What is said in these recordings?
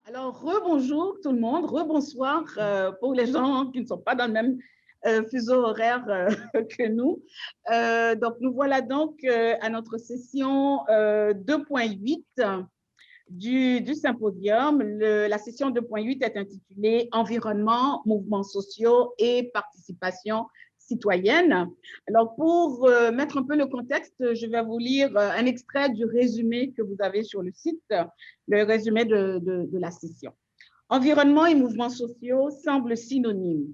Alors, rebonjour tout le monde, rebonsoir pour les gens qui ne sont pas dans le même fuseau horaire que nous. Donc, nous voilà donc à notre session 2.8 du symposium. La session 2.8 est intitulée « Environnement, mouvements sociaux et participation citoyenne ». Alors, pour mettre un peu le contexte, je vais vous lire un extrait du résumé que vous avez sur le site, le résumé de la session. Environnement et mouvements sociaux semblent synonymes,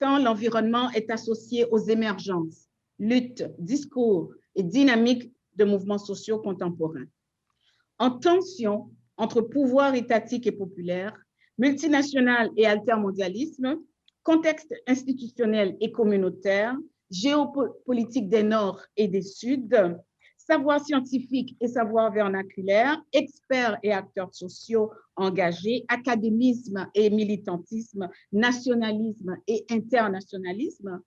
tant l'environnement est associé aux émergences, luttes, discours et dynamiques de mouvements sociaux contemporains. En tension entre pouvoir étatique et populaire, multinational et altermondialisme, contexte institutionnel et communautaire, géopolitique des Nords et des Suds, savoir scientifique et savoir vernaculaire, experts et acteurs sociaux engagés, académisme et militantisme, nationalisme et internationalisme,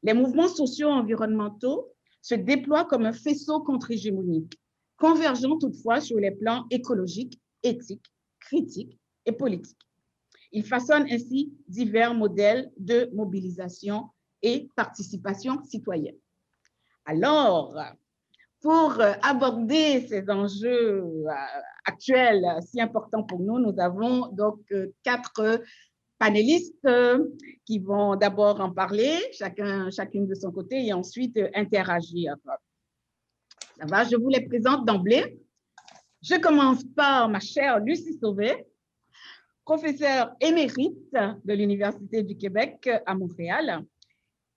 les mouvements sociaux environnementaux se déploient comme un faisceau contre-hégémonique, convergeant toutefois sur les plans écologiques, éthiques, critiques et politiques. Ils façonnent ainsi divers modèles de mobilisation et participation citoyenne. Alors, pour aborder ces enjeux actuels si importants pour nous, nous avons donc 4 panélistes qui vont d'abord en parler, chacune de son côté, et ensuite interagir. Ça va, je vous les présente d'emblée. Je commence par ma chère Lucie Sauvé, professeure émérite de l'Université du Québec à Montréal.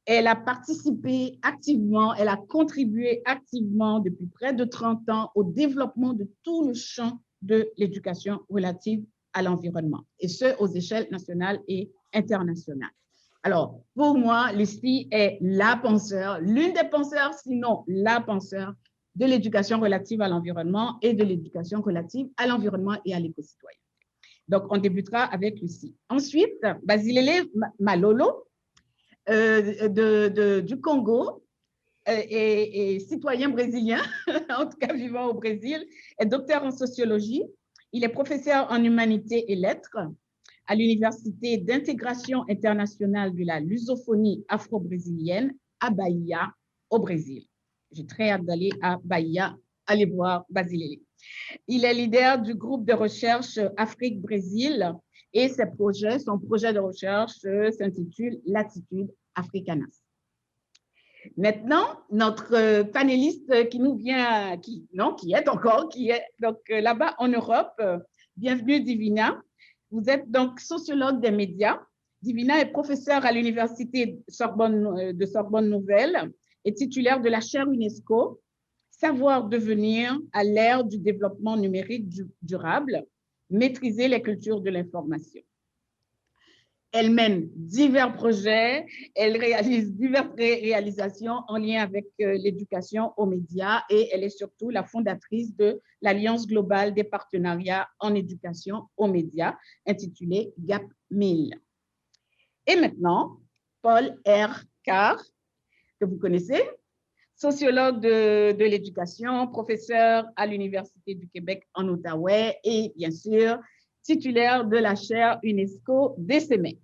Elle a participé activement, elle a contribué activement depuis près de 30 ans au développement de tout le champ de l'éducation relative à l'environnement, et ce, aux échelles nationales et internationales. Alors, pour moi, Lucie est la penseure, l'une des penseurs, sinon la penseure de l'éducation relative à l'environnement et de l'éducation relative à l'environnement et à l'éco-citoyen. Donc, on débutera avec Lucie. Ensuite, Basilele Malolo, du Congo, et citoyen brésilien, en tout cas vivant au Brésil, est docteur en sociologie. Il est professeur en humanité et lettres à l'Université d'intégration internationale de la lusophonie afro-brésilienne à Bahia, au Brésil. J'ai très hâte d'aller à Bahia, aller voir Basilele. Il est leader du groupe de recherche Afrique-Brésil et son projet de recherche s'intitule Latitude Africanas. Maintenant, notre panéliste qui nous vient, qui est donc là-bas en Europe, bienvenue Divina. Vous êtes donc sociologue des médias. Divina est professeure à l'Université de Sorbonne Nouvelle et titulaire de la chaire UNESCO Savoir devenir à l'ère du développement numérique durable, maîtriser les cultures de l'information. Elle mène divers projets, elle réalise diverses réalisations en lien avec l'éducation aux médias et elle est surtout la fondatrice de l'Alliance globale des partenariats en éducation aux médias, intitulée GAP 1000. Et maintenant, Paul R. Carr, que vous connaissez, sociologue de l'éducation, professeur à l'Université du Québec en Outaouais et bien sûr, titulaire de la chaire UNESCO DCME.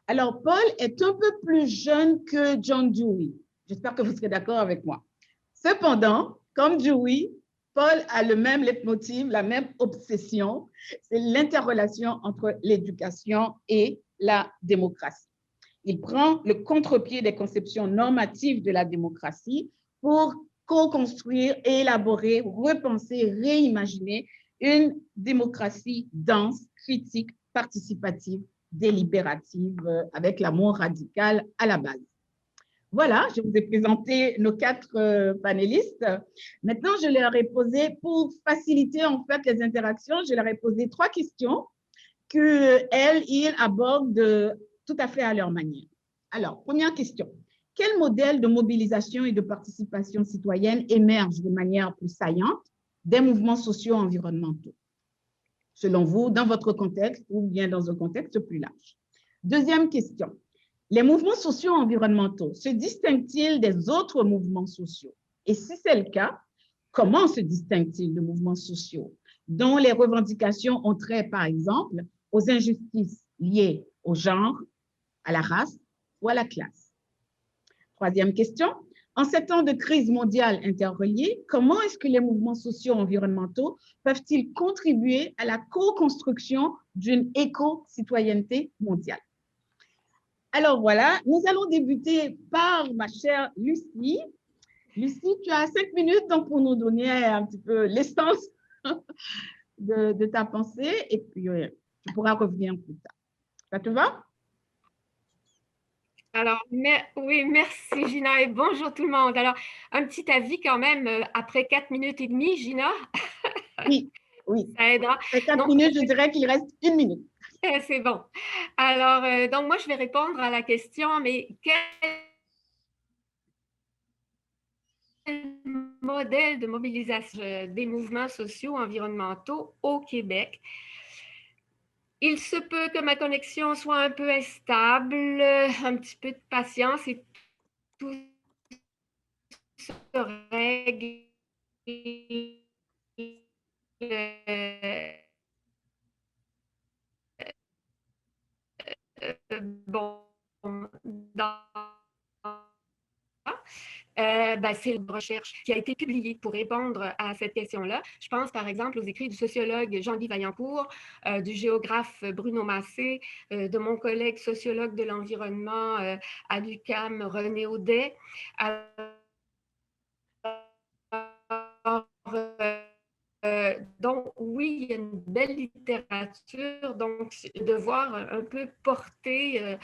Alors, Paul est un peu plus jeune que John Dewey. J'espère que vous serez d'accord avec moi. Cependant, comme Dewey, Paul a le même leitmotiv, la même obsession, c'est l'interrelation entre l'éducation et la démocratie. Il prend le contre-pied des conceptions normatives de la démocratie pour co-construire, élaborer, repenser, réimaginer une démocratie dense, critique, participative, délibérative, avec l'amour radical à la base. Voilà, je vous ai présenté nos 4 panélistes. Maintenant, je leur ai posé, pour faciliter en fait les interactions, je leur ai posé 3 questions qu'elles, ils abordent tout à fait à leur manière. Alors, première question. Quel modèle de mobilisation et de participation citoyenne émerge de manière plus saillante des mouvements sociaux environnementaux, selon vous, dans votre contexte ou bien dans un contexte plus large? Deuxième question. Les mouvements sociaux environnementaux se distinguent-ils des autres mouvements sociaux? Et si c'est le cas, comment se distinguent-ils de mouvements sociaux? dont les revendications ont trait, par exemple, aux injustices liées au genre, à la race ou à la classe. Troisième question, en ces temps de crise mondiale interreliée, comment est-ce que les mouvements sociaux environnementaux peuvent-ils contribuer à la co-construction d'une éco-citoyenneté mondiale? Alors voilà, nous allons débuter par ma chère Lucie. Lucie, tu as 5 minutes donc, pour nous donner un petit peu l'essence de ta pensée et puis tu pourras revenir plus tard. Ça te va? Alors, oui, merci Gina et bonjour tout le monde. Alors, un petit avis quand même, après 4 minutes et demie, Gina, Oui, oui. ça aidera. Après 4 Donc, minutes, je dirais qu'il reste 1 minute. c'est bon. Alors, donc moi, je vais répondre à la question, mais quel modèle de mobilisation des mouvements sociaux environnementaux au Québec? Il se peut que ma connexion soit un peu instable, un petit peu de patience et tout se règle bon, dans c'est une recherche qui a été publiée pour répondre à cette question-là. Je pense par exemple aux écrits du sociologue Jean-Guy Vaillancourt, du géographe Bruno Massé, de mon collègue sociologue de l'environnement à l'UQAM, René Audet. Donc, oui, il y a une belle littérature, donc de voir un peu porter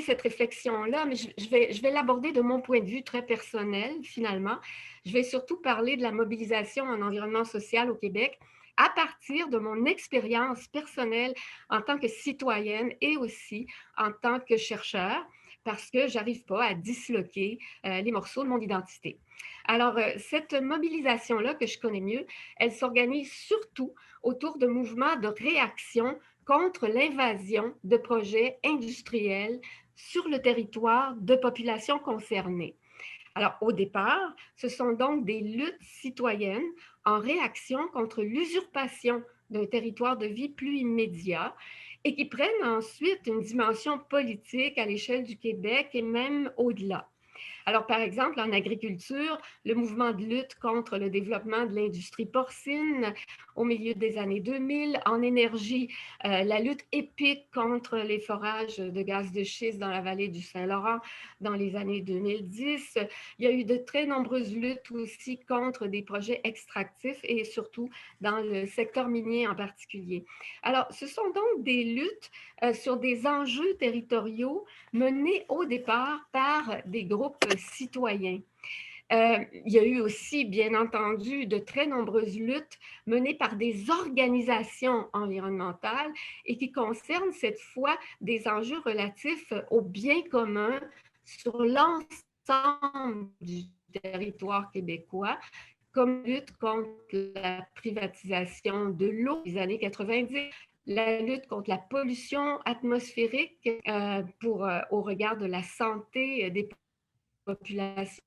cette réflexion-là, mais je vais l'aborder de mon point de vue très personnel, finalement. Je vais surtout parler de la mobilisation en environnement social au Québec à partir de mon expérience personnelle en tant que citoyenne et aussi en tant que chercheur, parce que je n'arrive pas à disloquer les morceaux de mon identité. Alors, cette mobilisation-là que je connais mieux, elle s'organise surtout autour de mouvements de réaction contre l'invasion de projets industriels sur le territoire de populations concernées. Alors, au départ, ce sont donc des luttes citoyennes en réaction contre l'usurpation d'un territoire de vie plus immédiat et qui prennent ensuite une dimension politique à l'échelle du Québec et même au-delà. Alors, par exemple, en agriculture, le mouvement de lutte contre le développement de l'industrie porcine au milieu des années 2000. En énergie, la lutte épique contre les forages de gaz de schiste dans la vallée du Saint-Laurent dans les années 2010. Il y a eu de très nombreuses luttes aussi contre des projets extractifs et surtout dans le secteur minier en particulier. Alors, ce sont donc des luttes sur des enjeux territoriaux menés au départ par des groupes citoyens. Il y a eu aussi, bien entendu, de très nombreuses luttes menées par des organisations environnementales et qui concernent cette fois des enjeux relatifs au bien commun sur l'ensemble du territoire québécois, comme lutte contre la privatisation de l'eau des années 90, la lutte contre la pollution atmosphérique au regard de la santé des populations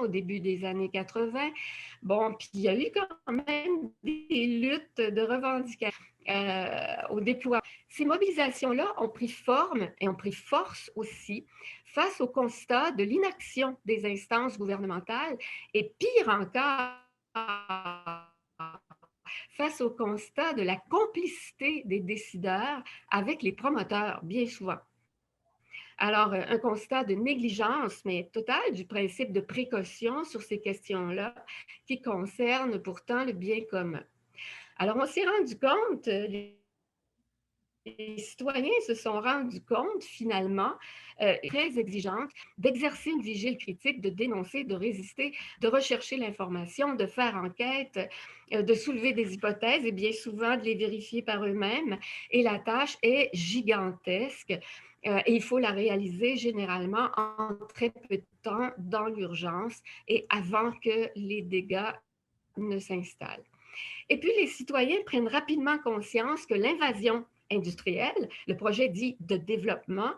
au début des années 80. Bon, puis il y a eu quand même des luttes de revendication au déploiement. Ces mobilisations-là ont pris forme et ont pris force aussi face au constat de l'inaction des instances gouvernementales et pire encore, face au constat de la complicité des décideurs avec les promoteurs, bien souvent. Alors, un constat de négligence, mais totale, du principe de précaution sur ces questions-là qui concernent pourtant le bien commun. Alors, on s'est rendu compte, les citoyens se sont rendus compte finalement, très exigeantes, d'exercer une vigile critique, de dénoncer, de résister, de rechercher l'information, de faire enquête, de soulever des hypothèses et bien souvent de les vérifier par eux-mêmes. Et la tâche est gigantesque. Et il faut la réaliser généralement en très peu de temps, dans l'urgence et avant que les dégâts ne s'installent. Et puis, les citoyens prennent rapidement conscience que l'invasion industrielle, le projet dit de développement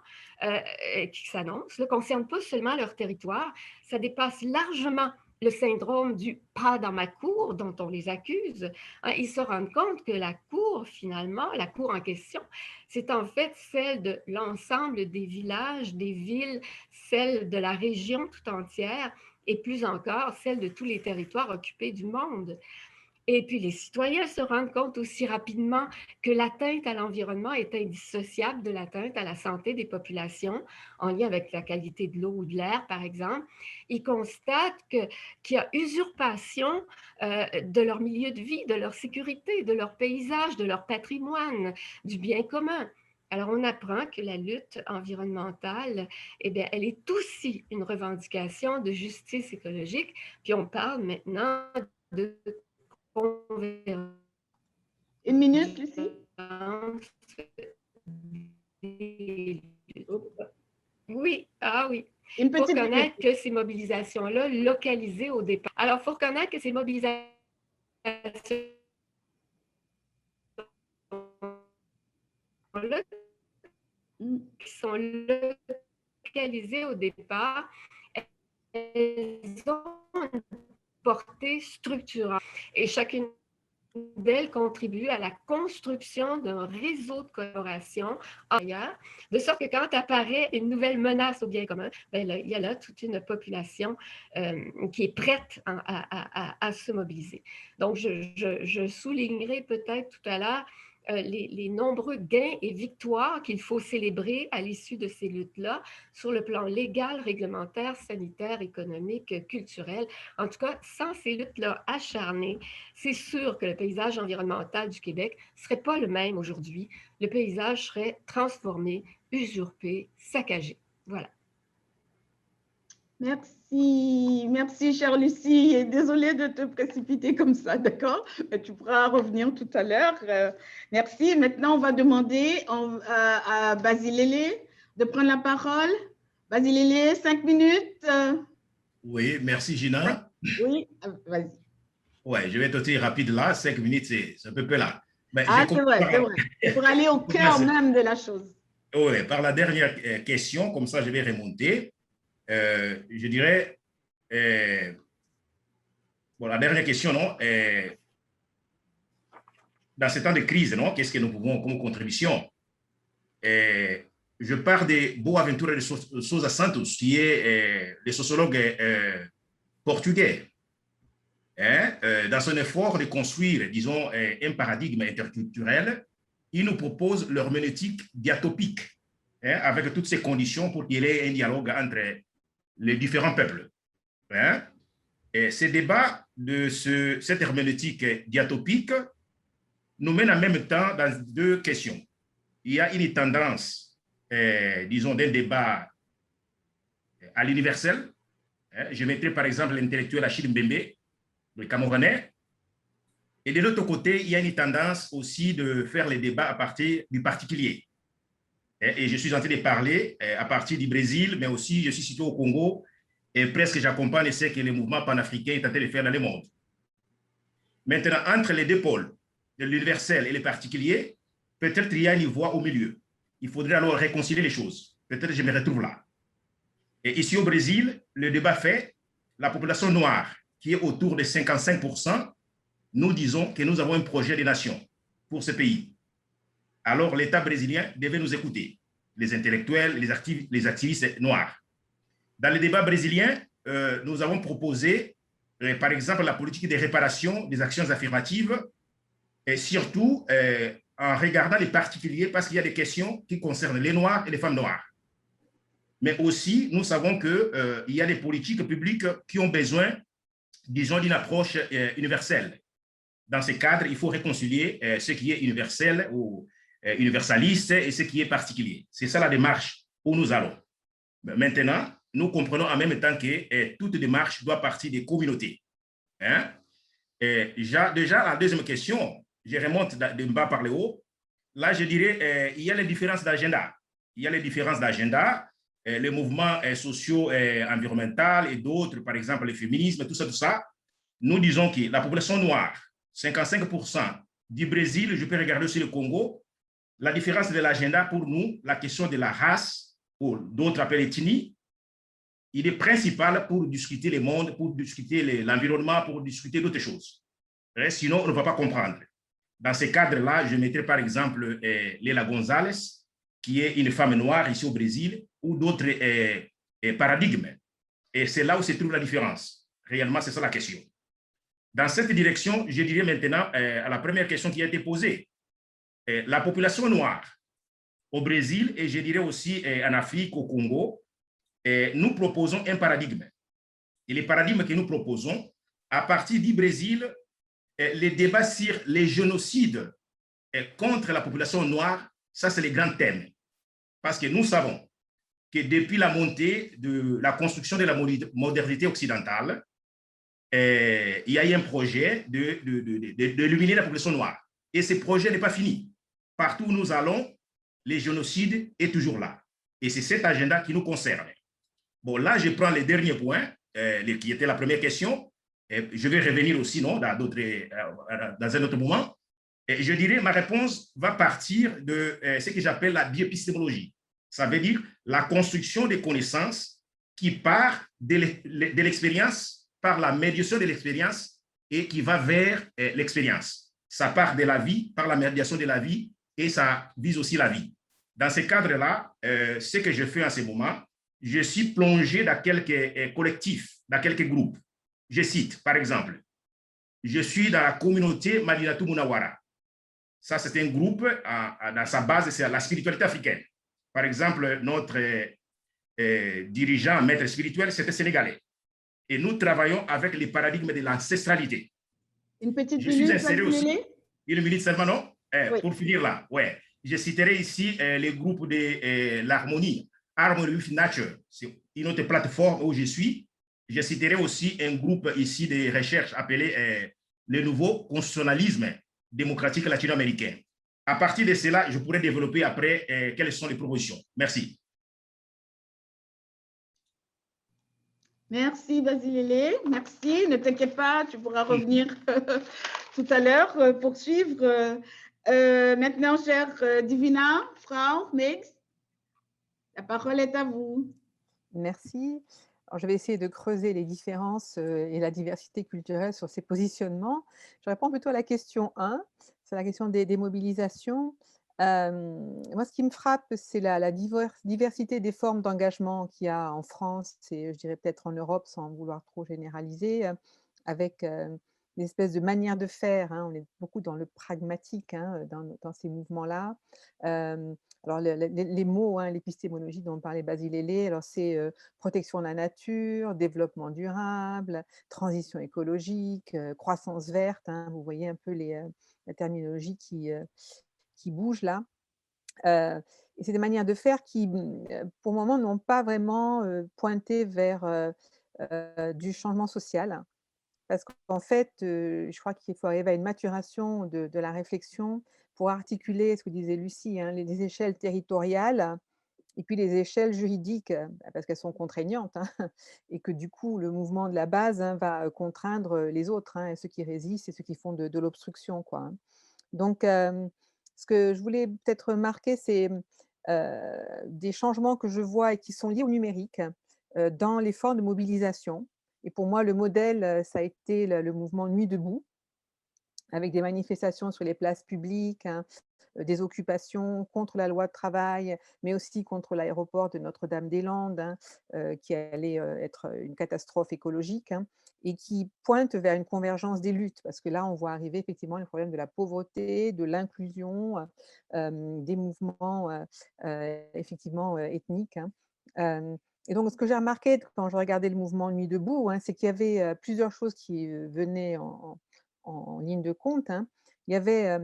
qui s'annonce, ne concerne pas seulement leur territoire, ça dépasse largement le syndrome du « pas dans ma cour » dont on les accuse, hein, ils se rendent compte que la cour, finalement, la cour en question, c'est en fait celle de l'ensemble des villages, des villes, celle de la région tout entière et plus encore celle de tous les territoires occupés du monde. Et puis, les citoyens se rendent compte aussi rapidement que l'atteinte à l'environnement est indissociable de l'atteinte à la santé des populations, en lien avec la qualité de l'eau ou de l'air, par exemple. Ils constatent qu'il y a usurpation de leur milieu de vie, de leur sécurité, de leur paysage, de leur patrimoine, du bien commun. Alors, on apprend que la lutte environnementale, eh bien, elle est aussi une revendication de justice écologique. Puis, on parle maintenant de Une minute, Lucie. Oui, ah oui. Une Il faut petite minute. reconnaître que ces mobilisations-là, localisées au départ. Alors, il faut reconnaître que ces mobilisations qui sont localisées au départ, elles ont une portée structurante. Et chacune d'elles contribue à la construction d'un réseau de collaboration ailleurs, de sorte que quand apparaît une nouvelle menace au bien commun, ben là, il y a là toute une population qui est prête à se mobiliser. Donc, je soulignerai peut-être tout à l'heure les nombreux gains et victoires qu'il faut célébrer à l'issue de ces luttes-là sur le plan légal, réglementaire, sanitaire, économique, culturel. En tout cas, sans ces luttes-là acharnées, c'est sûr que le paysage environnemental du Québec ne serait pas le même aujourd'hui. Le paysage serait transformé, usurpé, saccagé. Voilà. Merci, merci, chère Lucie. Et désolée de te précipiter comme ça, d'accord? Tu pourras revenir tout à l'heure. Merci. Maintenant, on va demander à Basilele de prendre la parole. Basilele, 5 minutes. Oui, merci Gina. Oui, vas-y. Ouais, je vais être aussi rapide là. 5 minutes, c'est un peu là. Mais Ah, c'est vrai, c'est vrai. Pour aller au cœur même de la chose. Oui, par la dernière question, comme ça je vais remonter. Je dirais, bon, la dernière question, non? Dans ce temps de crise, non? Qu'est-ce que nous pouvons comme contribution? Je pars de Boaventura de Sousa Santos, qui est le sociologue portugais. Dans son effort de construire, disons, un paradigme interculturel, il nous propose l'herméneutique diatopique, avec toutes ces conditions pour qu'il y ait un dialogue entre les différents peuples. Et ces débats de cette herméneutique diatopique nous mènent en même temps dans deux questions. Il y a une tendance, disons, d'un débat à l'universel. Je mettrai par exemple l'intellectuel Achille Mbembe, le Camerounais. Et de l'autre côté, il y a une tendance aussi de faire les débats à partir du particulier. Et je suis en train de parler à partir du Brésil, mais aussi je suis situé au Congo et presque j'accompagne ce que le mouvement panafricain est en train de faire dans le monde. Maintenant, entre les deux pôles, de l'universel et le particulier, peut-être il y a une voie au milieu. Il faudrait alors réconcilier les choses. Peut-être je me retrouve là. Et ici au Brésil, le débat fait, la population noire, qui est autour de 55%, nous disons que nous avons un projet de nation pour ce pays. Alors l'État brésilien devait nous écouter, les intellectuels, les activistes noirs. Dans le débat brésilien, nous avons proposé, par exemple, la politique de réparation des actions affirmatives, et surtout en regardant les particuliers, parce qu'il y a des questions qui concernent les Noirs et les femmes noires. Mais aussi, nous savons qu'il y a des politiques publiques qui ont besoin, disons, d'une approche universelle. Dans ce cadre, il faut réconcilier ce qui est universel ou universaliste et ce qui est particulier. C'est ça la démarche où nous allons. Maintenant, nous comprenons en même temps que toute démarche doit partir des communautés. Déjà, la deuxième question, je remonte de bas par le haut. Là, je dirais il y a les différences d'agenda. Il y a les différences d'agenda, les mouvements sociaux et environnementaux et d'autres, par exemple le féminisme, tout ça. Nous disons que la population noire, 55% du Brésil, je peux regarder aussi le Congo, la différence de l'agenda pour nous, la question de la race, ou d'autres appellent ethnie, il est principal pour discuter le monde, pour discuter l'environnement, pour discuter d'autres choses. Sinon, on ne va pas comprendre. Dans ce cadre-là, je mettrai par exemple Leila Gonzalez, qui est une femme noire ici au Brésil, ou d'autres paradigmes. Et c'est là où se trouve la différence. Réellement, c'est ça la question. Dans cette direction, je dirais maintenant à la première question qui a été posée. La population noire au Brésil, et je dirais aussi en Afrique, au Congo, nous proposons un paradigme. Et le paradigme que nous proposons, à partir du Brésil, les débats sur les génocides contre la population noire, ça c'est le grand thème. Parce que nous savons que depuis la montée de la construction de la modernité occidentale, il y a eu un projet d'éliminer la population noire. Et ce projet n'est pas fini. Partout où nous allons, les génocides est toujours là. Et c'est cet agenda qui nous concerne. Bon, là, je prends les derniers points, qui était la première question. Je vais revenir aussi dans un autre moment. Et je dirais, ma réponse va partir de ce que j'appelle la bioépistémologie. Ça veut dire la construction des connaissances qui part de l'expérience, par la médiation de l'expérience et qui va vers l'expérience. Ça part de la vie, par la médiation de la vie, et ça vise aussi la vie. Dans ce cadre-là, ce que je fais en ce moment, je suis plongé dans quelques collectifs, dans quelques groupes. Je cite, par exemple, je suis dans la communauté Madinatou Munawara. Ça, c'est un groupe, dans sa base, c'est la spiritualité africaine. Par exemple, notre dirigeant, maître spirituel, c'était sénégalais. Et nous travaillons avec les paradigmes de l'ancestralité. Une petite je suis minute, inséré aussi. Une minute seulement, non? Oui. Pour finir là, ouais. Je citerai ici les groupes de l'harmonie, Harmony with Nature. C'est une autre plateforme où je suis. Je citerai aussi un groupe ici de recherche appelé le nouveau constitutionnalisme démocratique latino-américain. À partir de cela, je pourrais développer après quelles sont les propositions. Merci. Merci, Basilele. Merci. Ne t'inquiète pas, tu pourras revenir tout à l'heure, poursuivre. Maintenant, chère Divina, Frau Meix, la parole est à vous. Merci. Alors, je vais essayer de creuser les différences et la diversité culturelle sur ces positionnements. Je réponds plutôt à la question 1, c'est la question des mobilisations. Moi, ce qui me frappe, c'est la diversité des formes d'engagement qu'il y a en France et je dirais peut-être en Europe, sans vouloir trop généraliser, avec une espèce de manière de faire. On est beaucoup dans le pragmatique dans ces mouvements-là. Alors, les mots, l'épistémologie dont parlait Basilele, alors c'est protection de la nature, développement durable, transition écologique, croissance verte. Vous voyez un peu la terminologie qui bouge là. Et c'est des manières de faire qui, pour le moment, n'ont pas vraiment pointé vers du changement social. Parce qu'en fait, je crois qu'il faut arriver à une maturation de la réflexion pour articuler ce que disait Lucie, les échelles territoriales et puis les échelles juridiques, parce qu'elles sont contraignantes, et que du coup, le mouvement de la base va contraindre les autres, ceux qui résistent et ceux qui font de l'obstruction, quoi. Donc, ce que je voulais peut-être marquer, c'est des changements que je vois et qui sont liés au numérique dans les formes de mobilisation. Et pour moi, le modèle, ça a été le mouvement Nuit debout, avec des manifestations sur les places publiques, des occupations contre la loi de travail, mais aussi contre l'aéroport de Notre-Dame-des-Landes, qui allait être une catastrophe écologique, et qui pointe vers une convergence des luttes, parce que là, on voit arriver effectivement le problème de la pauvreté, de l'inclusion, des mouvements effectivement ethniques. Et donc, ce que j'ai remarqué quand je regardais le mouvement Nuit debout, c'est qu'il y avait plusieurs choses qui venaient en ligne de compte. Il y avait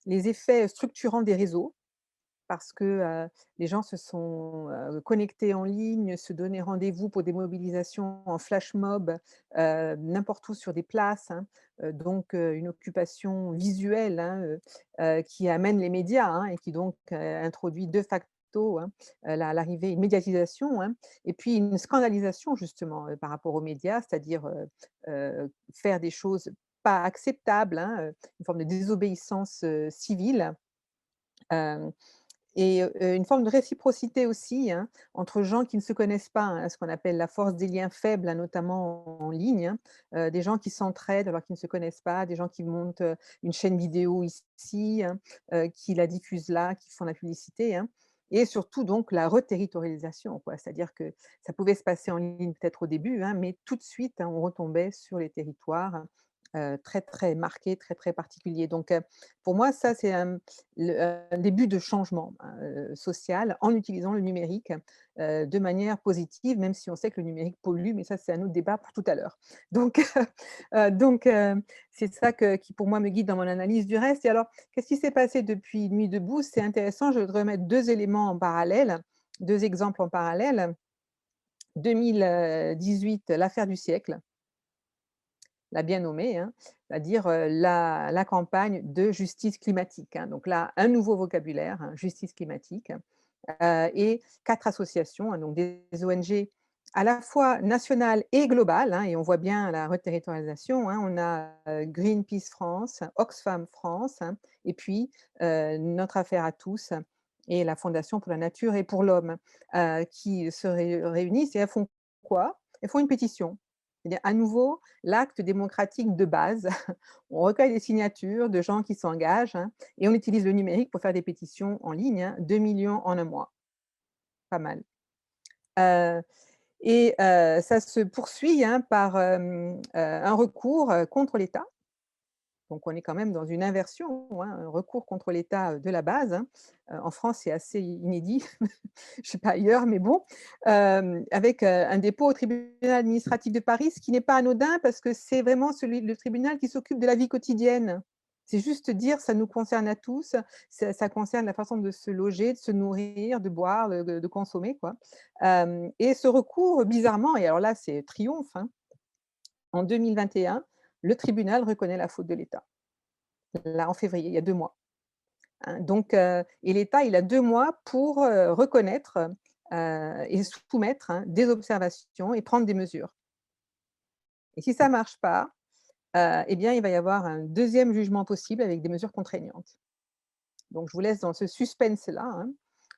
les effets structurants des réseaux, parce que les gens se sont connectés en ligne, se donnaient rendez-vous pour des mobilisations en flash mob, n'importe où sur des places, donc une occupation visuelle qui amène les médias et qui donc introduit de facto l'arrivée, une médiatisation, et puis une scandalisation justement par rapport aux médias, c'est-à-dire faire des choses pas acceptables, une forme de désobéissance civile. Et une forme de réciprocité aussi, hein, entre gens qui ne se connaissent pas, hein, ce qu'on appelle la force des liens faibles, hein, notamment en ligne, hein. Des gens qui s'entraident alors qu'ils ne se connaissent pas, des gens qui montent, une chaîne vidéo ici, hein, qui la diffusent là, qui font la publicité, hein. Et surtout donc la reterritorialisation, quoi. C'est-à-dire que ça pouvait se passer en ligne peut-être au début, hein, mais tout de suite, hein, on retombait sur les territoires, très, très marqués, très, très particuliers. Donc pour moi, ça, c'est un début de changement, hein, social en utilisant le numérique, de manière positive, même si on sait que le numérique pollue, mais ça, c'est un autre débat pour tout à l'heure. Donc c'est ça qui, pour moi, me guide dans mon analyse du reste. Et alors, qu'est-ce qui s'est passé depuis Nuit debout? C'est intéressant, je voudrais mettre 2 éléments en parallèle, 2 exemples en parallèle. 2018, l'affaire du siècle, l'a bien nommé, hein, c'est-à-dire la campagne de justice climatique, hein. Donc là, un nouveau vocabulaire, hein, justice climatique, et 4 associations, hein, donc des ONG à la fois nationales et globales, hein, et on voit bien la reterritorialisation, hein. On a Greenpeace France, Oxfam France, hein, et puis Notre Affaire à tous et la Fondation pour la nature et pour l'homme, qui se réunissent et elles font quoi? Elles font une pétition. C'est-à-dire à nouveau l'acte démocratique de base. On recueille des signatures de gens qui s'engagent, hein, et on utilise le numérique pour faire des pétitions en ligne, hein, 2 millions en un mois. Pas mal. Ça se poursuit, hein, par un recours contre l'État. Donc on est quand même dans une inversion, hein, un recours contre l'État de la base, hein. En France, c'est assez inédit, je ne sais pas ailleurs, mais bon, avec un dépôt au tribunal administratif de Paris, ce qui n'est pas anodin parce que c'est vraiment le tribunal qui s'occupe de la vie quotidienne. C'est juste dire, ça nous concerne à tous, ça concerne la façon de se loger, de se nourrir, de boire, de consommer, quoi. Et ce recours, bizarrement, et alors là, c'est triomphe, hein, en 2021, le tribunal reconnaît la faute de l'État. Là, en février, il y a 2 mois, hein. Donc et l'État, il a 2 mois pour, reconnaître, et soumettre, hein, des observations et prendre des mesures. Et si ça ne marche pas, eh bien, il va y avoir un 2e jugement possible avec des mesures contraignantes. Donc je vous laisse dans ce suspense-là,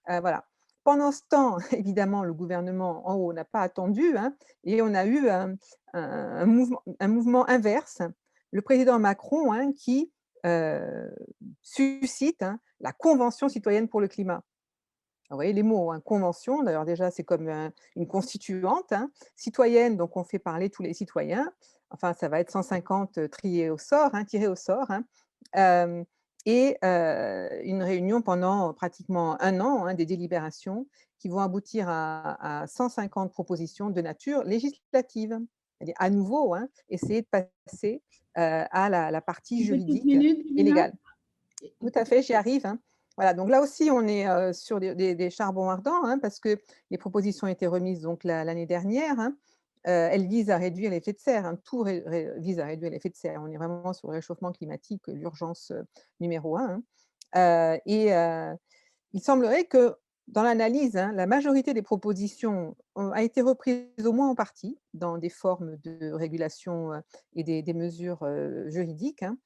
hein. Voilà. Pendant ce temps, évidemment, le gouvernement en haut n'a pas attendu, hein, et on a eu un mouvement inverse. Le président Macron, hein, qui suscite, hein, la Convention citoyenne pour le climat. Vous voyez les mots, hein, convention, d'ailleurs déjà c'est comme une constituante, hein, citoyenne, donc on fait parler tous les citoyens. Enfin, ça va être 150 triés au sort, hein, tirés au sort, hein. Une réunion pendant pratiquement 1 an, hein, des délibérations qui vont aboutir à 150 propositions de nature législative. C'est-à-dire à nouveau, hein, essayer de passer à la partie Une petite juridique minute, et Divina. légale. Tout à fait, j'y arrive, hein. Voilà, donc là aussi, on est sur des charbons ardents, hein, parce que les propositions ont été remises donc l'année dernière, hein. Elles visent à réduire l'effet de serre, hein, tout vise à réduire l'effet de serre. On est vraiment sur le réchauffement climatique, l'urgence numéro 1, hein. Il semblerait que dans l'analyse, hein, la majorité des propositions a été reprise au moins en partie dans des formes de régulation et des mesures juridiques, hein.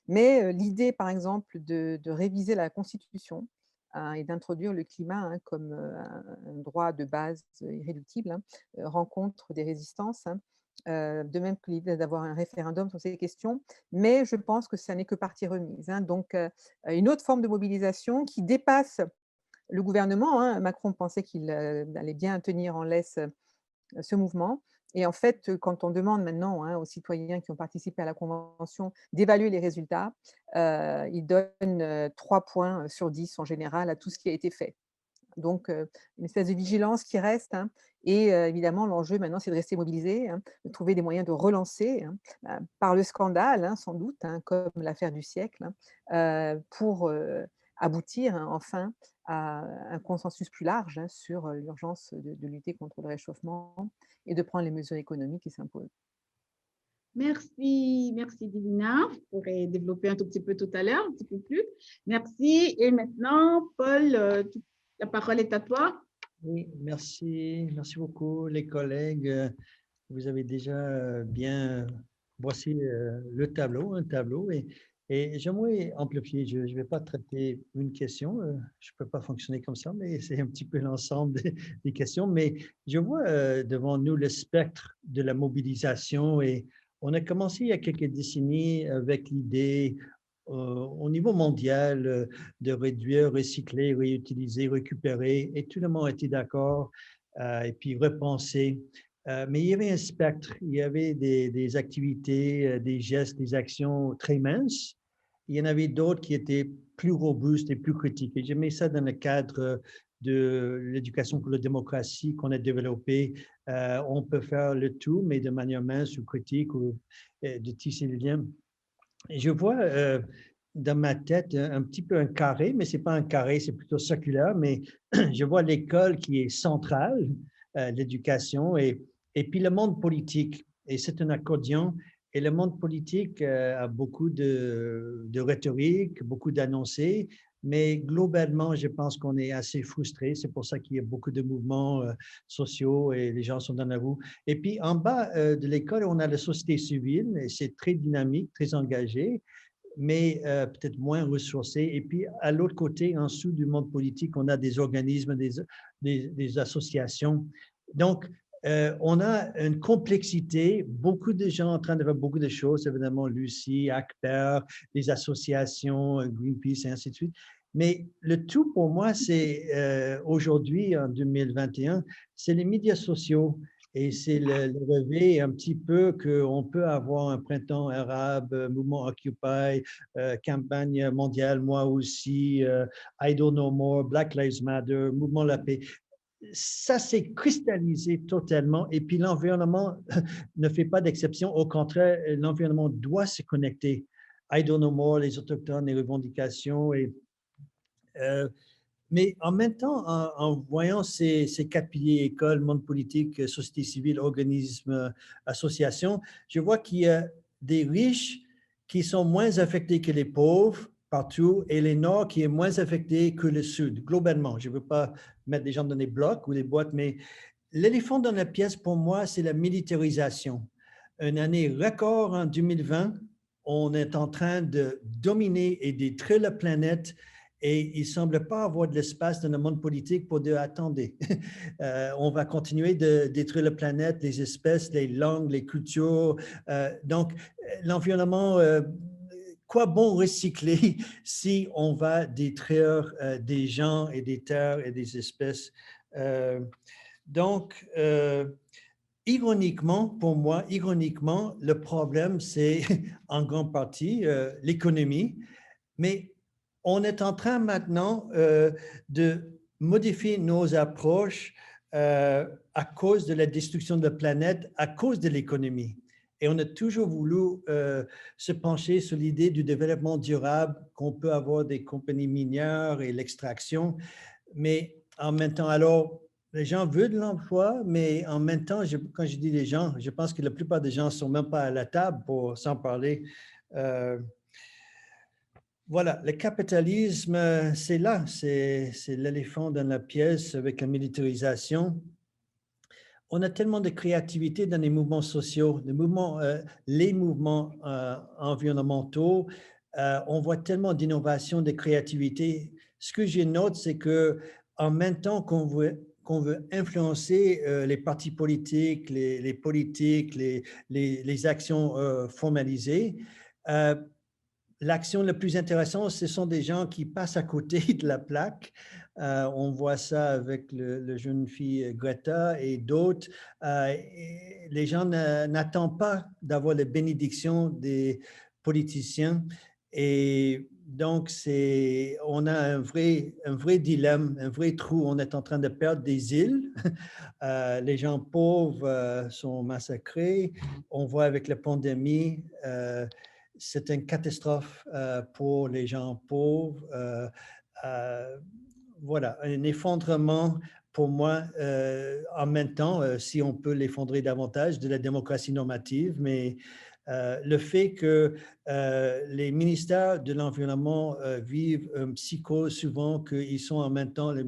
Mais l'idée, par exemple, de réviser la Constitution, hein, et d'introduire le climat, hein, comme un droit de base irréductible, hein, rencontre des résistances, hein, de même que l'idée d'avoir un référendum sur ces questions. Mais je pense que ça n'est que partie remise, hein. Donc une autre forme de mobilisation qui dépasse le gouvernement, hein. Macron pensait qu'il allait bien tenir en laisse ce mouvement. Et en fait, quand on demande maintenant, hein, aux citoyens qui ont participé à la convention d'évaluer les résultats, ils donnent 3 points sur 10 en général à tout ce qui a été fait. Donc une espèce de vigilance qui reste, hein, et évidemment l'enjeu maintenant c'est de rester mobilisé, hein, de trouver des moyens de relancer, hein, par le scandale, hein, sans doute, hein, comme l'affaire du siècle, hein, pour aboutir, hein, enfin à un consensus plus large, hein, sur l'urgence de lutter contre le réchauffement et de prendre les mesures économiques qui s'imposent. Merci, merci Divina. Je pourrais développer un tout petit peu tout à l'heure, un petit peu plus. Merci. Et maintenant, Paul, la parole est à toi. Oui, merci beaucoup les collègues. Vous avez déjà bien brossé un tableau, et Et j'aimerais amplifier, je ne vais pas traiter une question, je ne peux pas fonctionner comme ça, mais c'est un petit peu l'ensemble des questions. Mais je vois devant nous le spectre de la mobilisation et on a commencé il y a quelques décennies avec l'idée au niveau mondial de réduire, recycler, réutiliser, récupérer et tout le monde était d'accord et puis repenser. Mais il y avait un spectre, il y avait des activités, des gestes, des actions très minces. Il y en avait d'autres qui étaient plus robustes et plus critiques. Et j'ai mis ça dans le cadre de l'éducation pour la démocratie qu'on a développé. On peut faire le tout, mais de manière mince ou critique ou de tisser le lien. Et je vois dans ma tête un petit peu un carré, mais ce n'est pas un carré, c'est plutôt circulaire, mais je vois l'école qui est centrale, l'éducation, et puis le monde politique. Et c'est un accordion. Et le monde politique a beaucoup de rhétorique, beaucoup d'annoncés, mais globalement, je pense qu'on est assez frustré. C'est pour ça qu'il y a beaucoup de mouvements sociaux et les gens sont dans la roue. Et puis en bas de l'école, on a la société civile, et c'est très dynamique, très engagé, mais peut-être moins ressourcé. Et puis à l'autre côté, en dessous du monde politique, on a des organismes, des associations. Donc, on a une complexité, beaucoup de gens en train de faire beaucoup de choses, évidemment, Lucie, ACPER, les associations, Greenpeace et ainsi de suite. Mais le tout pour moi, c'est aujourd'hui, en 2021, c'est les médias sociaux. Et c'est le rêver un petit peu qu'on peut avoir un printemps arabe, mouvement Occupy, campagne mondiale, moi aussi, I Don't Know More, Black Lives Matter, mouvement La Paix. Ça s'est cristallisé totalement et puis l'environnement ne fait pas d'exception. Au contraire, l'environnement doit se connecter. I Don't Know More, les autochtones, les revendications. Mais en même temps, en voyant ces quatre piliers, école, monde politique, société civile, organismes, associations, je vois qu'il y a des riches qui sont moins affectés que les pauvres partout et les Nord qui est moins affecté que le Sud, globalement. Je ne veux pas mettre des gens dans des blocs ou des boîtes, mais l'éléphant dans la pièce, pour moi, c'est la militarisation. Une année record en 2020, on est en train de dominer et détruire la planète et il ne semble pas avoir de l'espace dans le monde politique pour dire, attendez, on va continuer de détruire la planète, les espèces, les langues, les cultures. Donc, l'environnement, quoi bon recycler si on va détruire des gens et des terres et des espèces? Donc, ironiquement, pour moi, ironiquement, le problème, c'est en grande partie l'économie, mais on est en train maintenant de modifier nos approches à cause de la destruction de la planète, à cause de l'économie. Et on a toujours voulu se pencher sur l'idée du développement durable, qu'on peut avoir des compagnies minières et l'extraction, mais en même temps, alors, les gens veulent de l'emploi, mais en même temps, quand je dis les gens, je pense que la plupart des gens ne sont même pas à la table pour s'en parler. Voilà, le capitalisme, c'est là, c'est l'éléphant dans la pièce avec la militarisation. On a tellement de créativité dans les mouvements sociaux, les mouvements environnementaux. On voit tellement d'innovation, de créativité. Ce que je note, c'est qu'en même temps qu'on veut influencer les partis politiques, les politiques, les actions formalisées, l'action la plus intéressante, ce sont des gens qui passent à côté de la plaque. On voit ça avec le jeune fille Greta et d'autres. Les gens n'attendent pas d'avoir les bénédictions des politiciens. Et donc, on a un vrai dilemme, un vrai trou. On est en train de perdre des îles. Les gens pauvres sont massacrés. On voit avec la pandémie, c'est une catastrophe pour les gens pauvres. Voilà, un effondrement pour moi, en même temps, si on peut l'effondrer davantage, de la démocratie normative, mais le fait que les ministères de l'environnement vivent un psychose souvent qu'ils sont en même temps le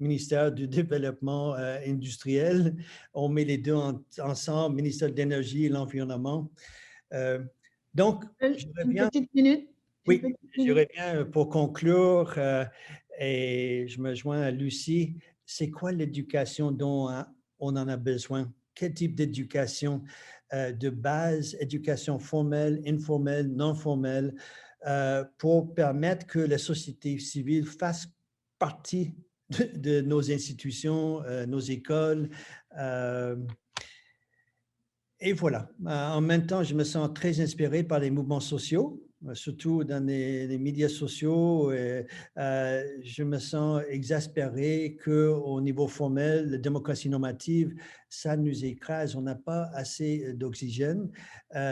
ministère du développement industriel. On met les deux ensemble, ministère de l'énergie et l'environnement. Donc, je reviens. Une petite minute. Oui, j'aurais bien pour conclure, et je me joins à Lucie, c'est quoi l'éducation dont on en a besoin? Quel type d'éducation de base, éducation formelle, informelle, non formelle, pour permettre que la société civile fasse partie de nos institutions, nos écoles. Et voilà. En même temps, je me sens très inspiré par les mouvements sociaux, surtout dans les médias sociaux. Je me sens exaspéré qu'au niveau formel, la démocratie normative, ça nous écrase. On n'a pas assez d'oxygène.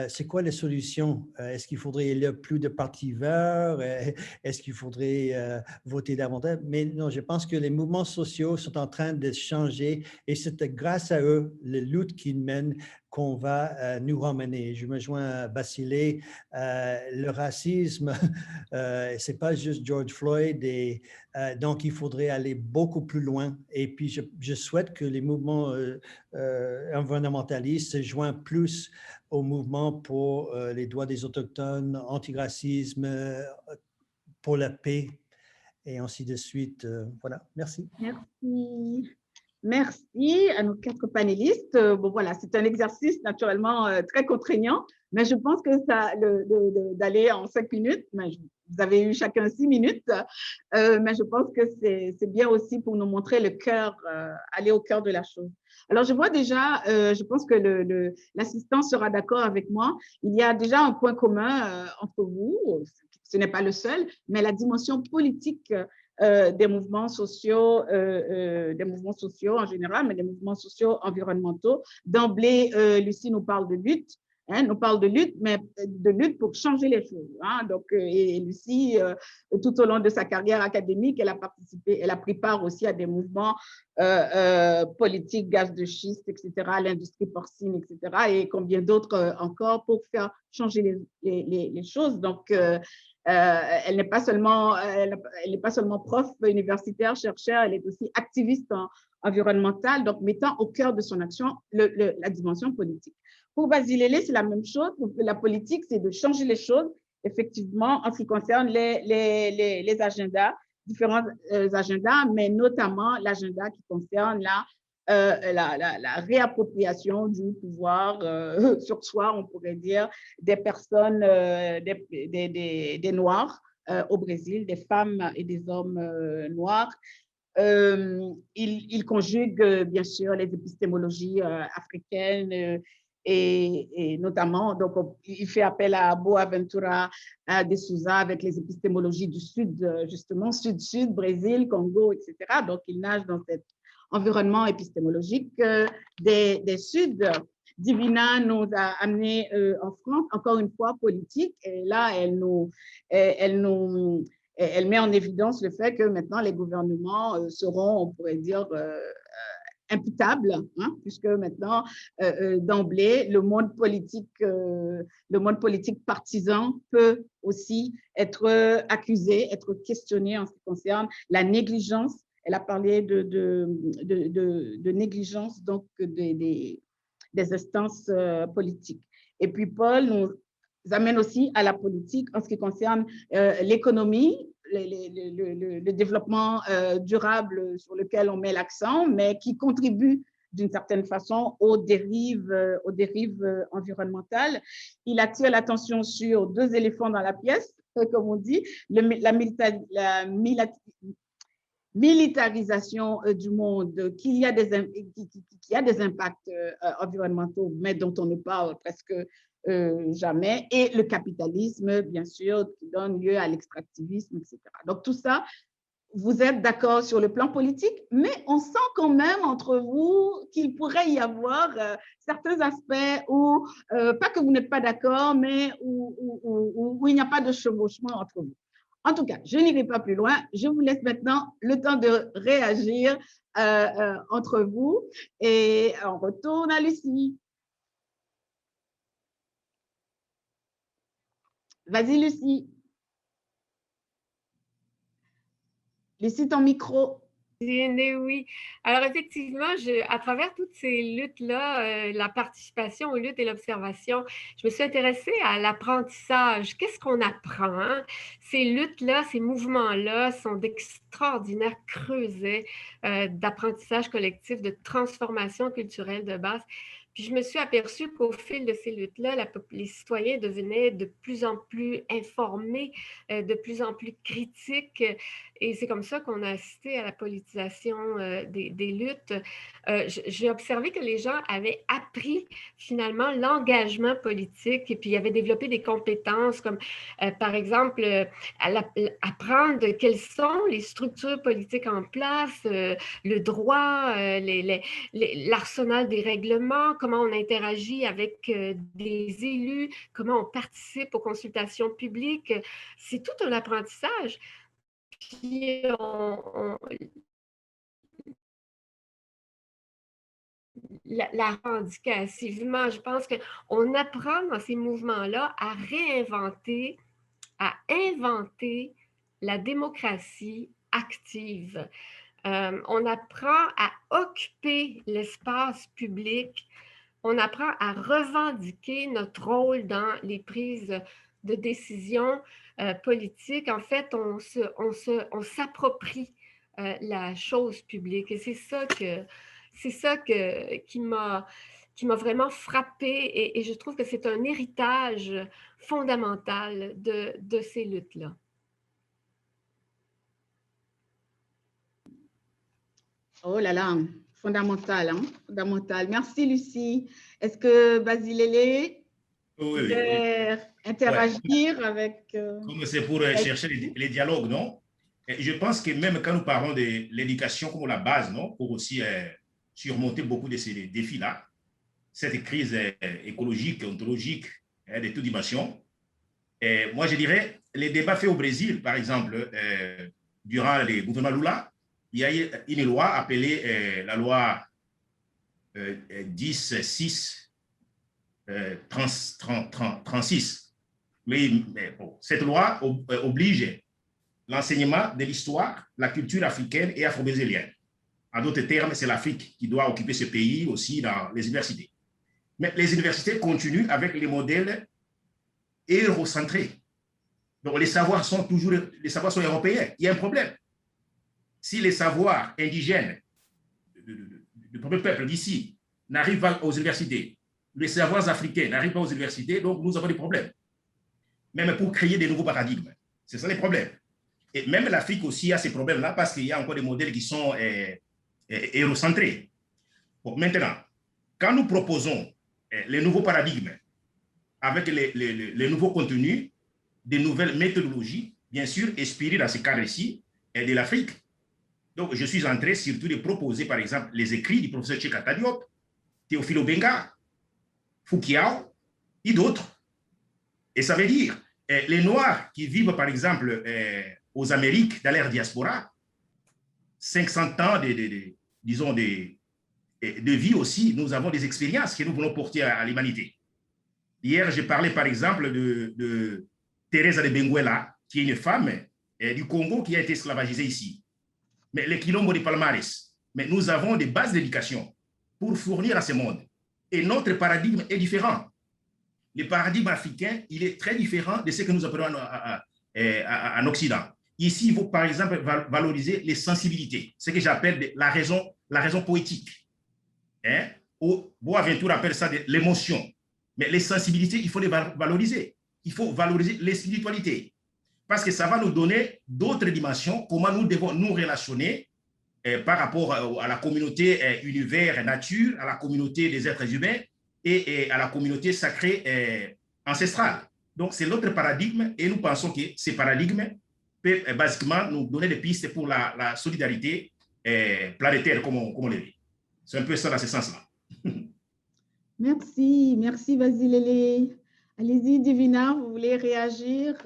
C'est quoi les solutions? Est-ce qu'il faudrait élire plus de partis verts? Est-ce qu'il faudrait voter davantage? Mais non, je pense que les mouvements sociaux sont en train de changer et c'est grâce à eux, les luttes qu'ils mènent, qu'on va nous ramener. Je me joins à Basile, le racisme, c'est pas juste George Floyd, et donc il faudrait aller beaucoup plus loin. Et puis je souhaite que les mouvements environnementalistes se joignent plus au mouvement pour les droits des Autochtones, antiracisme, pour la paix, et ainsi de suite. Voilà, merci. Merci. Merci à nos 4 panélistes. Bon, voilà, c'est un exercice naturellement très contraignant, mais je pense que ça, d'aller en 5 minutes, mais vous avez eu chacun 6 minutes, mais je pense que c'est bien aussi pour nous montrer le cœur, aller au cœur de la chose. Alors, je vois déjà, je pense que l'assistant sera d'accord avec moi, il y a déjà un point commun entre vous, ce n'est pas le seul, mais la dimension politique des mouvements sociaux en général, mais des mouvements sociaux environnementaux. D'emblée, Lucie nous parle de lutte, nous parle de lutte, mais de lutte pour changer les choses. Donc, et Lucie, tout au long de sa carrière académique, elle a participé, elle a pris part aussi à des mouvements politiques, gaz de schiste, etc., l'industrie porcine, etc., et combien d'autres encore pour faire changer les choses. Donc, elle n'est pas seulement prof universitaire, chercheur, elle est aussi activiste environnementale, donc mettant au cœur de son action la dimension politique. Pour Basilele, c'est la même chose. La politique, c'est de changer les choses, effectivement, en ce qui concerne les agendas, différents agendas, mais notamment l'agenda qui concerne la réappropriation du pouvoir sur soi, on pourrait dire, des personnes, des Noirs au Brésil, des femmes et des hommes noirs. Il conjugue bien sûr les épistémologies africaines et notamment, donc, il fait appel à Boaventura de Souza avec les épistémologies du Sud, justement, Sud-Sud, Brésil, Congo, etc. Donc, il nage dans cet environnement épistémologique des Suds. Divina nous a amené en France, encore une fois, politique, et là, elle met en évidence le fait que maintenant, les gouvernements seront, on pourrait dire, imputables, puisque maintenant, d'emblée, le monde politique partisan peut aussi être accusé, être questionné en ce qui concerne la négligence. Elle a parlé de négligence donc des instances politiques. Et puis Paul nous amène aussi à la politique en ce qui concerne l'économie, le développement durable sur lequel on met l'accent, mais qui contribue d'une certaine façon aux dérives environnementales. Il attire l'attention sur 2 éléphants dans la pièce, comme on dit, la militarisation du monde, qu'il y a des impacts environnementaux, mais dont on ne parle presque jamais, et le capitalisme, bien sûr, qui donne lieu à l'extractivisme, etc. Donc, tout ça, vous êtes d'accord sur le plan politique, mais on sent quand même entre vous qu'il pourrait y avoir certains aspects où, pas que vous n'êtes pas d'accord, mais où il n'y a pas de chevauchement entre vous. En tout cas, je n'irai pas plus loin. Je vous laisse maintenant le temps de réagir entre vous et on retourne à Lucie. Vas-y, Lucie. Lucie, ton micro. Oui. Alors effectivement, à travers toutes ces luttes-là, la participation aux luttes et l'observation, je me suis intéressée à l'apprentissage. Qu'est-ce qu'on apprend, hein? Ces luttes-là, ces mouvements-là sont d'extraordinaires creusets d'apprentissage collectif, de transformation culturelle de base. Puis je me suis aperçue qu'au fil de ces luttes-là, les citoyens devenaient de plus en plus informés, de plus en plus critiques. Et c'est comme ça qu'on a assisté à la politisation des luttes. J'ai observé que les gens avaient appris finalement l'engagement politique et puis ils avaient développé des compétences comme par exemple apprendre quelles sont les structures politiques en place, le droit, l'arsenal des règlements, comment on interagit avec des élus, comment on participe aux consultations publiques. C'est tout un apprentissage. Puis la revendicativement, je pense qu'on apprend dans ces mouvements-là à réinventer, à inventer la démocratie active. On apprend à occuper l'espace public, on apprend à revendiquer notre rôle dans les prises de décision politiques. En fait, on s'approprie la chose publique. Et c'est ça qui m'a vraiment frappée et je trouve que c'est un héritage fondamental de ces luttes-là. Oh là là, fondamental, hein? Fondamental. Merci, Lucie. Est-ce que Basilele peut interagir avec... Comme c'est pour chercher les dialogues, non? Et je pense que même quand nous parlons de l'éducation comme la base, non? Pour aussi surmonter beaucoup de ces défis-là, cette crise écologique, ontologique, de toute dimension. Et moi, je dirais, les débats faits au Brésil, par exemple, durant les gouvernements Lula, il y a eu une loi appelée la loi 10-6-36. Mais bon, cette loi oblige l'enseignement de l'histoire, la culture africaine et afro-brésilienne. En d'autres termes, c'est l'Afrique qui doit occuper ce pays aussi dans les universités. Mais les universités continuent avec les modèles eurocentrés. Donc, les savoirs sont européens. Il y a un problème. Si les savoirs indigènes du premier peuple d'ici n'arrivent pas aux universités, les savoirs africains n'arrivent pas aux universités, donc nous avons des problèmes. Même pour créer des nouveaux paradigmes. C'est ça les problèmes. Et même l'Afrique aussi a ces problèmes-là parce qu'il y a encore des modèles qui sont eurocentrés. Bon, maintenant, quand nous proposons les nouveaux paradigmes avec les nouveaux contenus, des nouvelles méthodologies, bien sûr, inspirées dans ce cadre-ci de l'Afrique. Donc, je suis en train surtout de proposer, par exemple, les écrits du professeur Tchekata Diop, Théophile Obenga, Foukiao et d'autres. Et ça veut dire, les Noirs qui vivent, par exemple, aux Amériques, dans l'ère diaspora, 500 ans disons, de vie aussi, nous avons des expériences que nous voulons porter à l'humanité. Hier, j'ai parlé, par exemple, de Teresa de Benguela, qui est une femme du Congo qui a été esclavagisée ici. Mais les Quilombo de Palmares, mais nous avons des bases d'éducation pour fournir à ce monde. Et notre paradigme est différent. Le paradigme africain, il est très différent de ce que nous appelons en Occident. Ici, il faut par exemple valoriser les sensibilités, ce que j'appelle la raison poétique. Hein? Boaventura appelle ça l'émotion. Mais les sensibilités, il faut les valoriser. Il faut valoriser les spiritualités. Parce que ça va nous donner d'autres dimensions, comment nous devons nous relationner par rapport à la communauté univers, nature, à la communauté des êtres humains et à la communauté sacrée ancestrale. Donc, c'est l'autre paradigme et nous pensons que ces paradigmes peuvent basiquement nous donner des pistes pour la solidarité planétaire, comme on le dit. C'est un peu ça dans ce sens-là. Merci, merci Basilele. Allez-y, Divina, vous voulez réagir,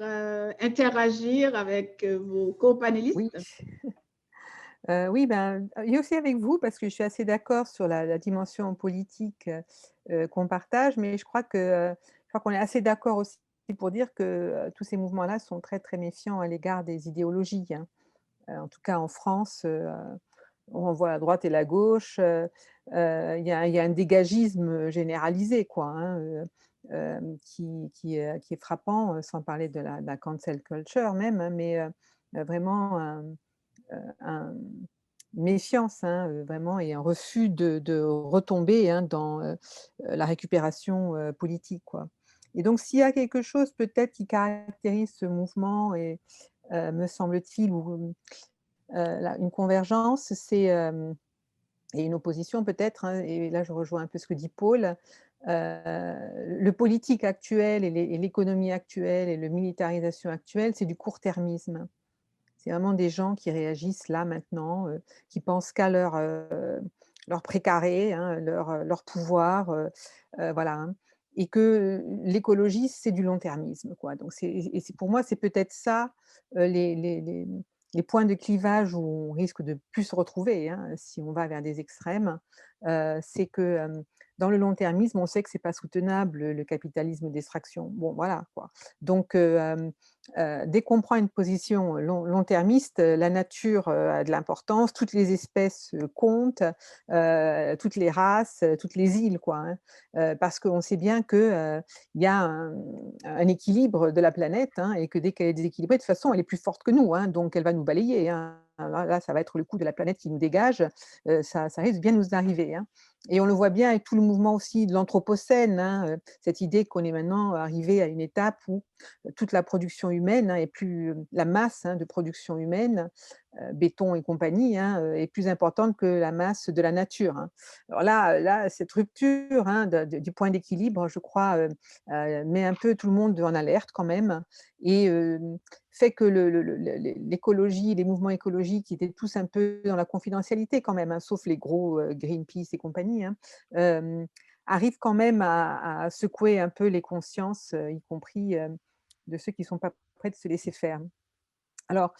interagir avec vos co-panélistes? Oui. Oui, et aussi avec vous, parce que je suis assez d'accord sur la dimension politique qu'on partage, mais je crois qu'on est assez d'accord aussi pour dire que tous ces mouvements-là sont très, très méfiants à l'égard des idéologies. Hein. En tout cas, en France, on renvoie la droite et la gauche. Il y a un dégagisme généralisé, quoi, hein, qui est frappant, sans parler de la cancel culture même, hein, mais vraiment une méfiance, hein, vraiment, et un refus de retomber, hein, dans la récupération politique, quoi. Et donc, s'il y a quelque chose peut-être qui caractérise ce mouvement, et me semble-t-il, ou une convergence, c'est et une opposition peut-être, hein, et là je rejoins un peu ce que dit Paul, le politique actuel et l'économie actuelle et la militarisation actuelle, c'est du court-termisme. C'est vraiment des gens qui réagissent là, maintenant, qui pensent qu'à leur précaré, hein, leur pouvoir, voilà, hein, et que l'écologie, c'est du long-termisme, quoi. Donc pour moi, c'est peut-être ça, les points de clivage où on risque de plus se retrouver, hein, si on va vers des extrêmes. C'est que, dans le long-termisme, on sait que c'est pas soutenable, le capitalisme d'extraction. Bon, voilà, quoi. Donc dès qu'on prend une position long-termiste, la nature a de l'importance, toutes les espèces comptent, toutes les races, toutes les îles, quoi, hein. Parce qu'on sait bien qu'il y a un équilibre de la planète, hein, et que dès qu'elle est déséquilibrée, de toute façon, elle est plus forte que nous, hein, donc elle va nous balayer, hein. Là, ça va être le coup de la planète qui nous dégage, ça risque bien de nous arriver, hein. Et on le voit bien avec tout le mouvement aussi de l'anthropocène, hein, cette idée qu'on est maintenant arrivé à une étape où toute la production humaine, hein, est plus la masse, hein, de production humaine, béton et compagnie, hein, est plus importante que la masse de la nature, hein. Alors là, cette rupture, hein, du point d'équilibre, je crois, met un peu tout le monde en alerte quand même, et fait que l'écologie, les mouvements écologiques qui étaient tous un peu dans la confidentialité quand même, hein, sauf les gros Greenpeace et compagnie, hein, arrivent quand même à secouer un peu les consciences, y compris de ceux qui ne sont pas prêts de se laisser faire. Alors,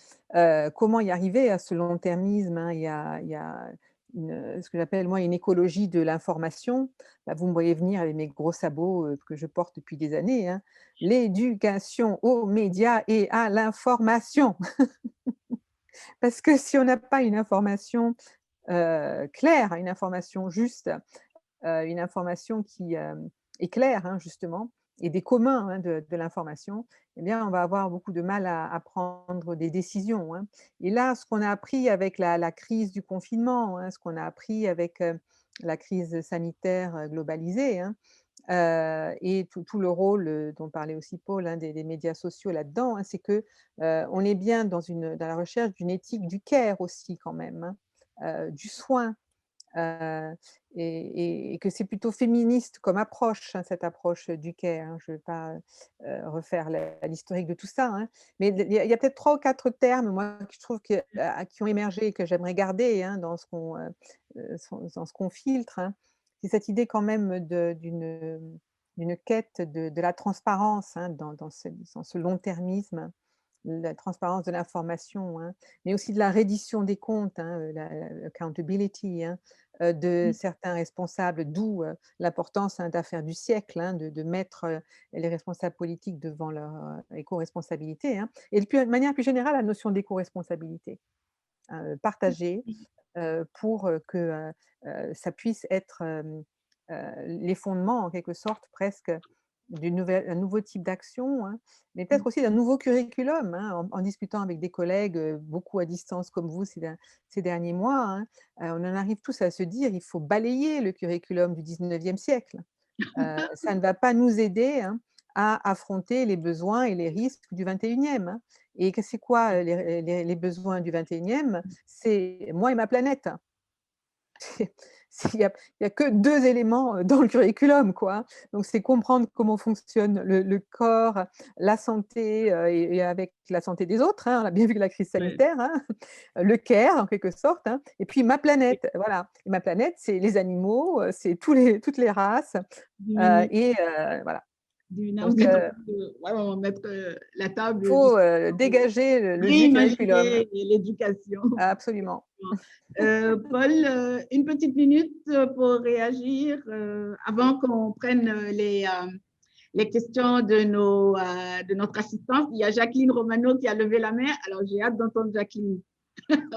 comment y arriver à ce long-termisme, hein? Il y a ce que j'appelle moi une écologie de l'information. Bah, vous me voyez venir avec mes gros sabots, que je porte depuis des années, hein. L'éducation aux médias et à l'information. Parce que si on n'a pas une information claire, une information juste, une information qui est claire, hein, justement, et des communs, hein, de l'information, eh bien, on va avoir beaucoup de mal à prendre des décisions, hein. Et là, ce qu'on a appris avec la crise du confinement, hein, ce qu'on a appris avec la crise sanitaire globalisée, hein, et tout le rôle dont parlait aussi Paul, hein, des médias sociaux là-dedans, hein, c'est que on est bien dans la recherche d'une éthique du care aussi quand même, hein, du soin, Heu et que c'est plutôt féministe comme approche, hein, cette approche du care, hein. Je ne vais pas refaire l'historique de tout ça, hein, mais il y a peut-être 3 ou 4 termes, moi, que je trouve qui ont émergé et que j'aimerais garder, hein, dans ce qu'on filtre, hein. C'est cette idée quand même d'une quête de la transparence, hein, dans ce long-termisme, la transparence de l'information, hein, mais aussi de la reddition des comptes, hein, accountability, hein, de certains responsables, d'où l'importance, hein, d'affaires du siècle, hein, de mettre les responsables politiques devant leur éco-responsabilité, hein, et de manière plus générale, la notion d'éco-responsabilité, hein, partagée, pour que ça puisse être les fondements, en quelque sorte, presque un nouveau type d'action, hein, mais peut-être aussi d'un nouveau curriculum, hein, en discutant avec des collègues, beaucoup à distance comme vous ces derniers mois, hein, on en arrive tous à se dire: «Il faut balayer le curriculum du 19e siècle». Ça ne va pas nous aider, hein, à affronter les besoins et les risques du 21e, hein, et que c'est quoi, les besoins du 21e? C'est moi et ma planète. Il y a que 2 éléments, dans le curriculum, quoi, hein. Donc c'est comprendre comment fonctionne le corps, la santé, et avec la santé des autres, hein, on a bien vu que la crise Oui. sanitaire, hein, le care en quelque sorte, hein, et puis ma planète, voilà. Et ma planète, c'est les animaux, c'est toutes les races, Diminu- et voilà. On Donc mettre, ouais, on va mettre la il table faut pour dégager le curriculum. réimaginer l'éducation. Absolument. Paul, une petite minute pour réagir avant qu'on prenne les questions de notre assistante. Il y a Jacqueline Romano qui a levé la main, alors j'ai hâte d'entendre Jacqueline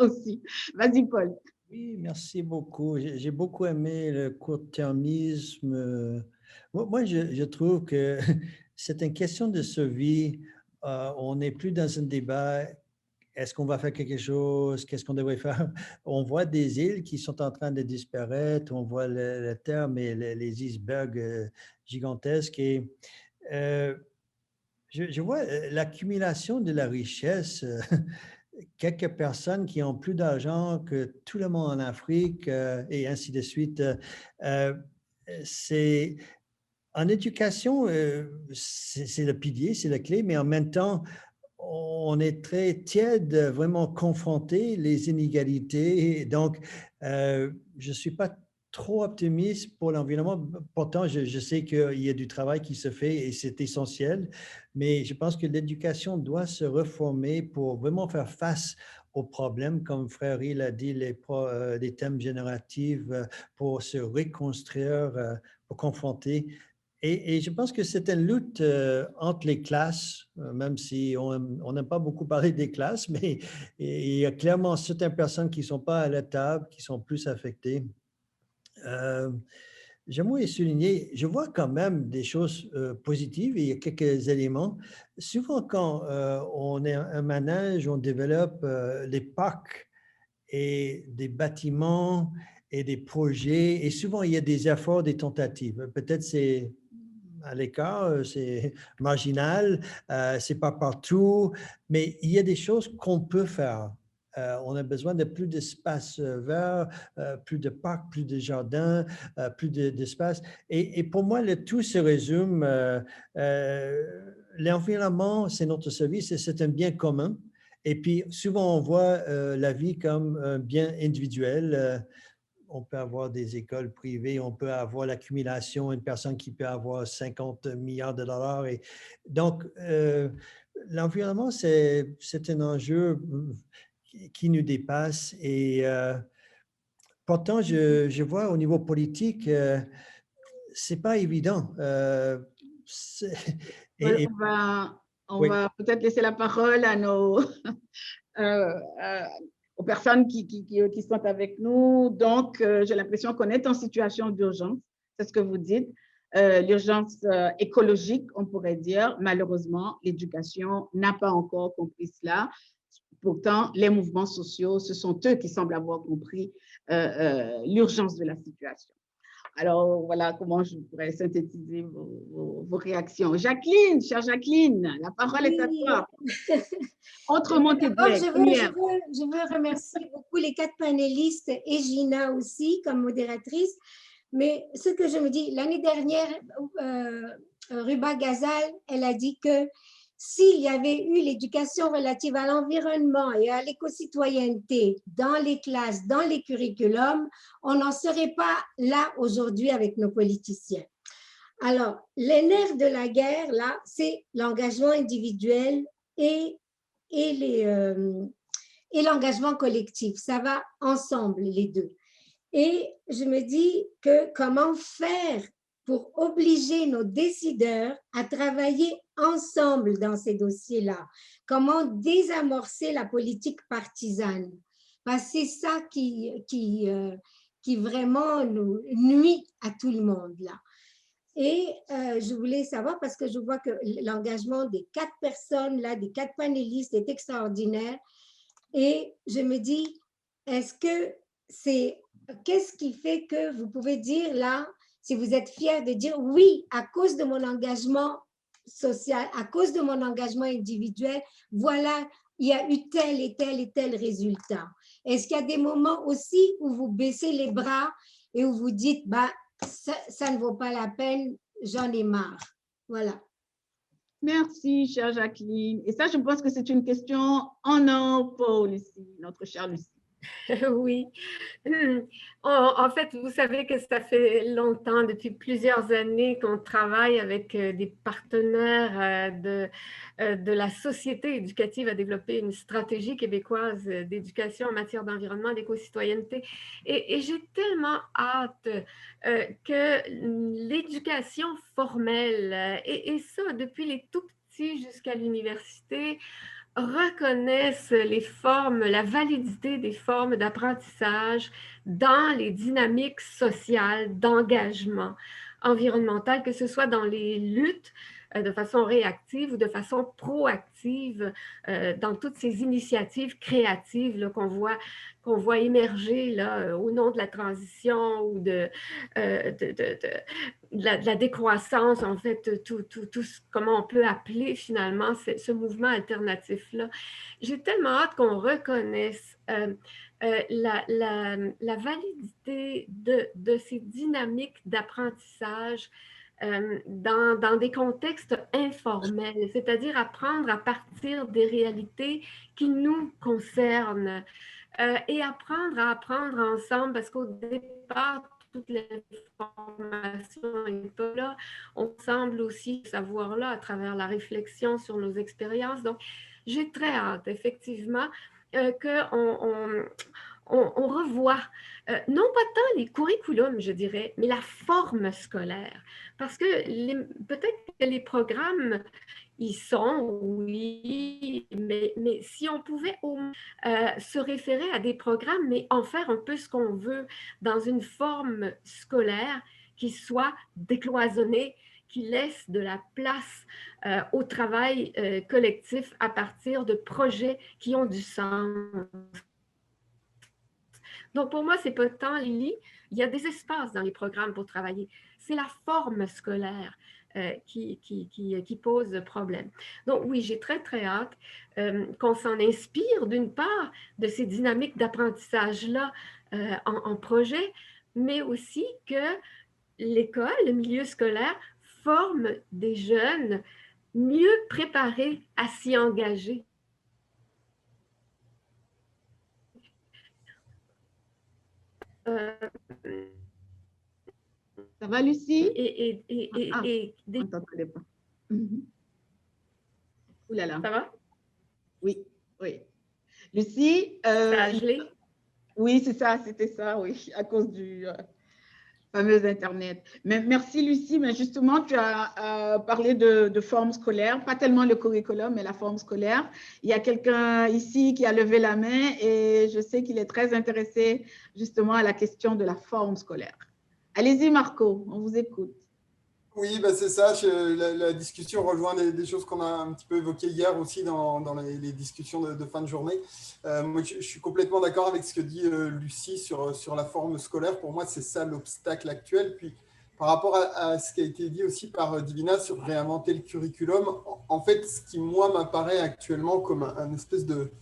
aussi. Vas-y, Paul. Oui, merci beaucoup. J'ai beaucoup aimé le court-termisme. Moi, je trouve que c'est une question de survie. On n'est plus dans un débat. Est-ce qu'on va faire quelque chose? Qu'est-ce qu'on devrait faire? On voit des îles qui sont en train de disparaître. On voit le terme et les icebergs gigantesques. Et euh, je vois l'accumulation de la richesse. Quelques personnes qui ont plus d'argent que tout le monde en Afrique et ainsi de suite. Euh, c'est en éducation, c'est le pilier, c'est la clé, mais en même temps, on est très tiède de vraiment confronter les inégalités. Donc, je ne suis pas trop optimiste pour l'environnement. Pourtant, je sais qu'il y a du travail qui se fait et c'est essentiel, mais je pense que l'éducation doit se reformer pour vraiment faire face aux problèmes, comme Frère Hill a dit, les thèmes génératifs pour se reconstruire, pour confronter. Et je pense que c'est une lutte entre les classes, même si on n'aime pas beaucoup parler des classes, mais il y a clairement certaines personnes qui ne sont pas à la table, qui sont plus affectées. J'aimerais souligner, je vois quand même des choses positives et il y a quelques éléments. Souvent, quand on est un manège, on développe des parcs et des bâtiments et des projets, et souvent il y a des efforts, des tentatives. Peut-être c'est à l'écart, c'est marginal, c'est pas partout, mais il y a des choses qu'on peut faire. On a besoin de plus d'espace vert, plus de parcs, plus de jardins, plus d'espace. Et pour moi, le tout se résume, l'environnement, c'est notre service et c'est un bien commun. Et puis, souvent, on voit la vie comme un bien individuel. On peut avoir des écoles privées, on peut avoir l'accumulation, une personne qui peut avoir 50 milliards de dollars. Et donc, l'environnement, c'est un enjeu qui nous dépasse. Et pourtant, je vois au niveau politique, c'est pas évident. Ouais, Et, on oui. va peut-être laisser la parole à nos, euh, euh, aux personnes qui sont avec nous. Donc, j'ai l'impression qu'on est en situation d'urgence, c'est ce que vous dites. L'urgence écologique, on pourrait dire. Malheureusement, l'éducation n'a pas encore compris cela. Pourtant, les mouvements sociaux, ce sont eux qui semblent avoir compris l'urgence de la situation. Alors, voilà comment je pourrais synthétiser vos réactions. Jacqueline, chère Jacqueline, la parole est à Oui. toi. Autrement tes D'abord, blagues. je veux remercier beaucoup les 4 panélistes et Gina aussi comme modératrice. Mais ce que je me dis, l'année dernière, Ruba Ghazal, elle a dit que s'il y avait eu l'éducation relative à l'environnement et à l'éco-citoyenneté dans les classes, dans les curriculums, on n'en serait pas là aujourd'hui avec nos politiciens. Alors, les nerfs de la guerre, là, c'est l'engagement individuel et l'engagement collectif. Ça va ensemble, les deux. Et je me dis que comment faire pour obliger nos décideurs à travailler ensemble dans ces dossiers-là? Comment désamorcer la politique partisane? Parce que c'est ça qui vraiment nous nuit à tout le monde là. Et je voulais savoir, parce que je vois que l'engagement des 4 personnes, là, des 4 panélistes est extraordinaire. Et je me dis, qu'est-ce qui fait que vous pouvez dire là, si vous êtes fiers de dire oui, à cause de mon engagement social, à cause de mon engagement individuel, voilà, il y a eu tel et tel et tel résultat. Est-ce qu'il y a des moments aussi où vous baissez les bras et où vous dites, bah, ça ne vaut pas la peine, j'en ai marre. Voilà. Merci, chère Jacqueline. Et ça, je pense que c'est une question en or pour Lucie, notre chère Lucie. Oui. En fait, vous savez que ça fait longtemps, depuis plusieurs années, qu'on travaille avec des partenaires de la Société éducative à développer une stratégie québécoise d'éducation en matière d'environnement, d'éco-citoyenneté. Et j'ai tellement hâte que l'éducation formelle, et ça depuis les tout petits jusqu'à l'université, reconnaissent les formes, la validité des formes d'apprentissage dans les dynamiques sociales d'engagement environnemental, que ce soit dans les luttes de façon réactive ou de façon proactive, dans toutes ces initiatives créatives qu'on voit émerger là, au nom de la transition ou de la décroissance, en fait, tout comment on peut appeler finalement ce mouvement alternatif-là. J'ai tellement hâte qu'on reconnaisse la validité de ces dynamiques d'apprentissage dans des contextes informels, c'est-à-dire apprendre à partir des réalités qui nous concernent et apprendre à apprendre ensemble, parce qu'au départ, toute l'information n'est pas là. On semble aussi savoir là à travers la réflexion sur nos expériences. Donc, j'ai très hâte, effectivement, qu'on on revoit, non pas tant les curriculums, je dirais, mais la forme scolaire. Parce que peut-être que les programmes, ils sont, oui, mais si on pouvait se référer à des programmes, mais en faire un peu ce qu'on veut dans une forme scolaire qui soit décloisonnée, qui laisse de la place au travail collectif à partir de projets qui ont du sens. Donc, pour moi, c'est pas tant Lily. Il y a des espaces dans les programmes pour travailler. C'est la forme scolaire qui pose problème. Donc, oui, j'ai très, très hâte qu'on s'en inspire, d'une part, de ces dynamiques d'apprentissage-là en projet, mais aussi que l'école, le milieu scolaire, forme des jeunes mieux préparés à s'y engager. Ça va, Lucie? Et on t'entendait pas. Ouh là là. Ça va? Oui, oui. Lucie? Ça a gelé? Oui, c'est ça, c'était ça, oui, à cause du fameux Internet. Mais merci, Lucie. Mais justement, tu as parlé de forme scolaire, pas tellement le curriculum, mais la forme scolaire. Il y a quelqu'un ici qui a levé la main et je sais qu'il est très intéressé justement à la question de la forme scolaire. Allez-y, Marco, on vous écoute. Oui, bah c'est ça. La discussion rejoint des choses qu'on a un petit peu évoquées hier aussi dans les discussions de fin de journée. Moi, je suis complètement d'accord avec ce que dit Lucie sur la forme scolaire. Pour moi, c'est ça l'obstacle actuel. Puis, par rapport à ce qui a été dit aussi par Divina sur réinventer le curriculum, en fait, ce qui, moi, m'apparaît actuellement comme un espèce de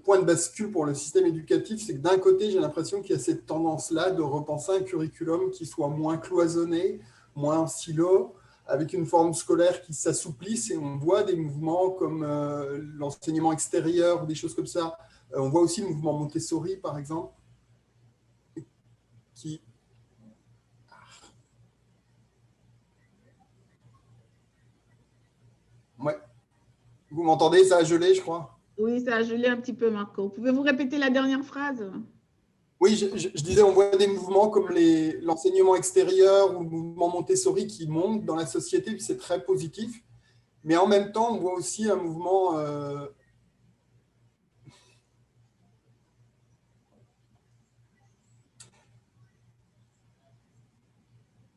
point de bascule pour le système éducatif, c'est que d'un côté, j'ai l'impression qu'il y a cette tendance-là de repenser un curriculum qui soit moins cloisonné, moins en silo, avec une forme scolaire qui s'assouplisse, et on voit des mouvements comme l'enseignement extérieur, des choses comme ça. On voit aussi le mouvement Montessori, par exemple, qui... Ouais. Vous m'entendez? Ça a gelé, je crois. Oui, ça a gelé un petit peu, Marco. Pouvez-vous répéter la dernière phrase? Oui, je disais, on voit des mouvements comme l'enseignement extérieur ou le mouvement Montessori qui montent dans la société, puis c'est très positif. Mais en même temps, on voit aussi un mouvement...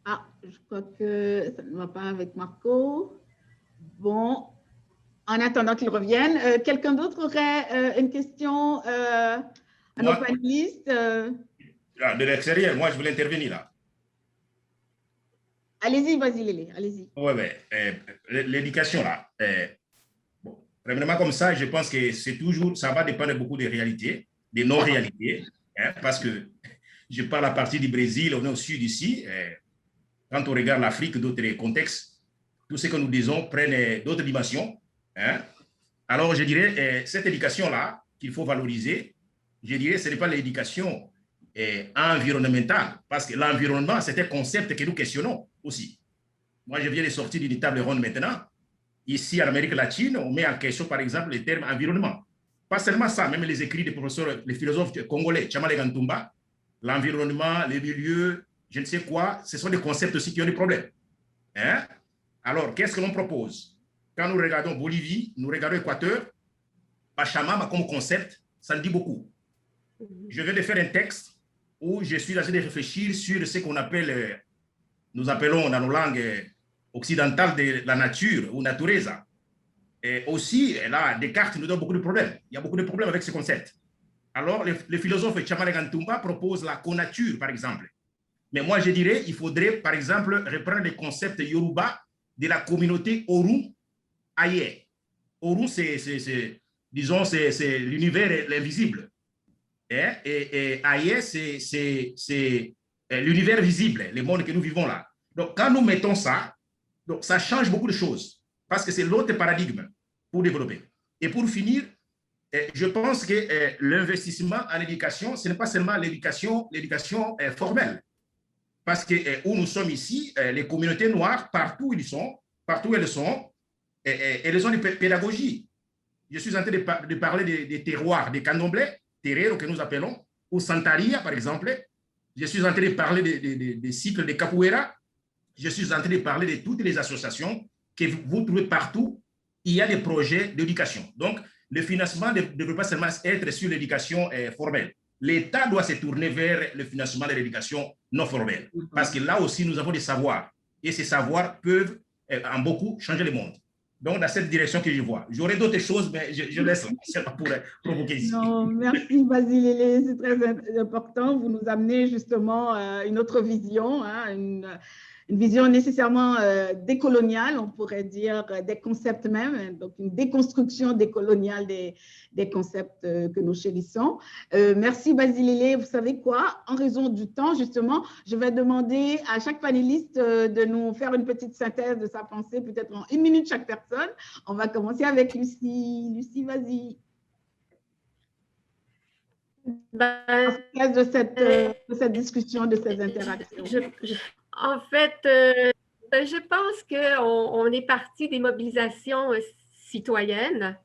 Ah, je crois que ça ne va pas avec Marco. Bon, en attendant qu'il revienne, quelqu'un d'autre aurait une question à nos panélistes? De l'extérieur, moi, je voulais intervenir là. Allez-y, vas-y, Lélé, allez-y. Oui, l'éducation là, bon, premièrement comme ça, je pense que c'est toujours, ça va dépendre beaucoup des réalités, des non-réalités, hein, parce que je parle à partir du Brésil, on est au sud ici, quand on regarde l'Afrique, d'autres contextes, tout ce que nous disons prennent d'autres dimensions, hein. Alors, je dirais, cette éducation-là qu'il faut valoriser, je dirais, ce n'est pas l'éducation environnementale, parce que l'environnement, c'est un concept que nous questionnons aussi. Moi, je viens de sortir d'une table ronde maintenant. Ici, en Amérique latine, on met en question, par exemple, le terme environnement. Pas seulement ça, même les écrits des professeurs, les philosophes congolais, Tchamale Gantumba, l'environnement, les milieux, je ne sais quoi, ce sont des concepts aussi qui ont des problèmes. Hein? Alors, qu'est-ce que l'on propose? Quand nous regardons Bolivie, nous regardons Équateur, Pachamama comme concept, ça me dit beaucoup. Je vais de faire un texte où je suis en train de réfléchir sur ce qu'on appelle, nous appelons dans nos langues occidentales de la nature ou natureza. Et aussi, là, Descartes nous donne beaucoup de problèmes. Il y a beaucoup de problèmes avec ce concept. Alors, le philosophe Tchamara Gantumba propose la connature, par exemple. Mais moi, je dirais qu'il faudrait, par exemple, reprendre les concepts Yoruba de la communauté Oru Aye. Oru, disons, c'est l'univers invisible. Et Aye, c'est l'univers visible, le monde que nous vivons là. Donc, quand nous mettons ça, donc, ça change beaucoup de choses parce que c'est l'autre paradigme pour développer. Et pour finir, je pense que l'investissement en éducation, ce n'est pas seulement l'éducation formelle. Parce que où nous sommes ici, les communautés noires, partout où elles sont, elles ont des pédagogies. Je suis en train de parler des terroirs, des candomblés, terreiro que nous appelons, ou santaria, par exemple. Je suis en train de parler des cycles de capoeira. Je suis en train de parler de toutes les associations que vous trouvez partout. Il y a des projets d'éducation. Donc, le financement ne peut pas seulement être sur l'éducation formelle. L'État doit se tourner vers le financement de l'éducation non formelle. Parce que là aussi, nous avons des savoirs. Et ces savoirs peuvent, en beaucoup, changer le monde. Donc, dans cette direction que je vois. J'aurais d'autres choses, mais je laisse pour provoquer ici. Non, merci Basilele, c'est très important. Vous nous amenez justement une autre vision, hein, une vision nécessairement décoloniale, on pourrait dire, des concepts même, donc une déconstruction décoloniale des concepts que nous chérissons. Merci Basilele. Vous savez quoi? En raison du temps, justement, je vais demander à chaque panéliste de nous faire une petite synthèse de sa pensée, peut-être en 1 minute chaque personne. On va commencer avec Lucie. Lucie, vas-y. De cette discussion, de ces interactions. En fait, je pense qu'on est parti des mobilisations citoyennes.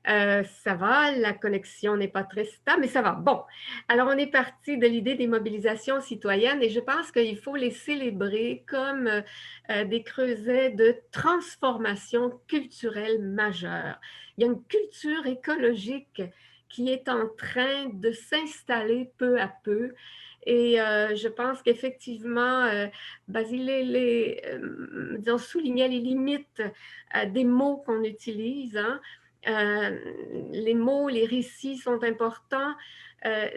Ça va, la connexion n'est pas très stable, mais ça va. Bon, alors on est parti de l'idée des mobilisations citoyennes et je pense qu'il faut les célébrer comme des creusets de transformation culturelle majeure. Il y a une culture écologique qui est en train de s'installer peu à peu. Et je pense qu'effectivement, Basile soulignait les limites des mots qu'on utilise. Hein. Les mots, les récits sont importants.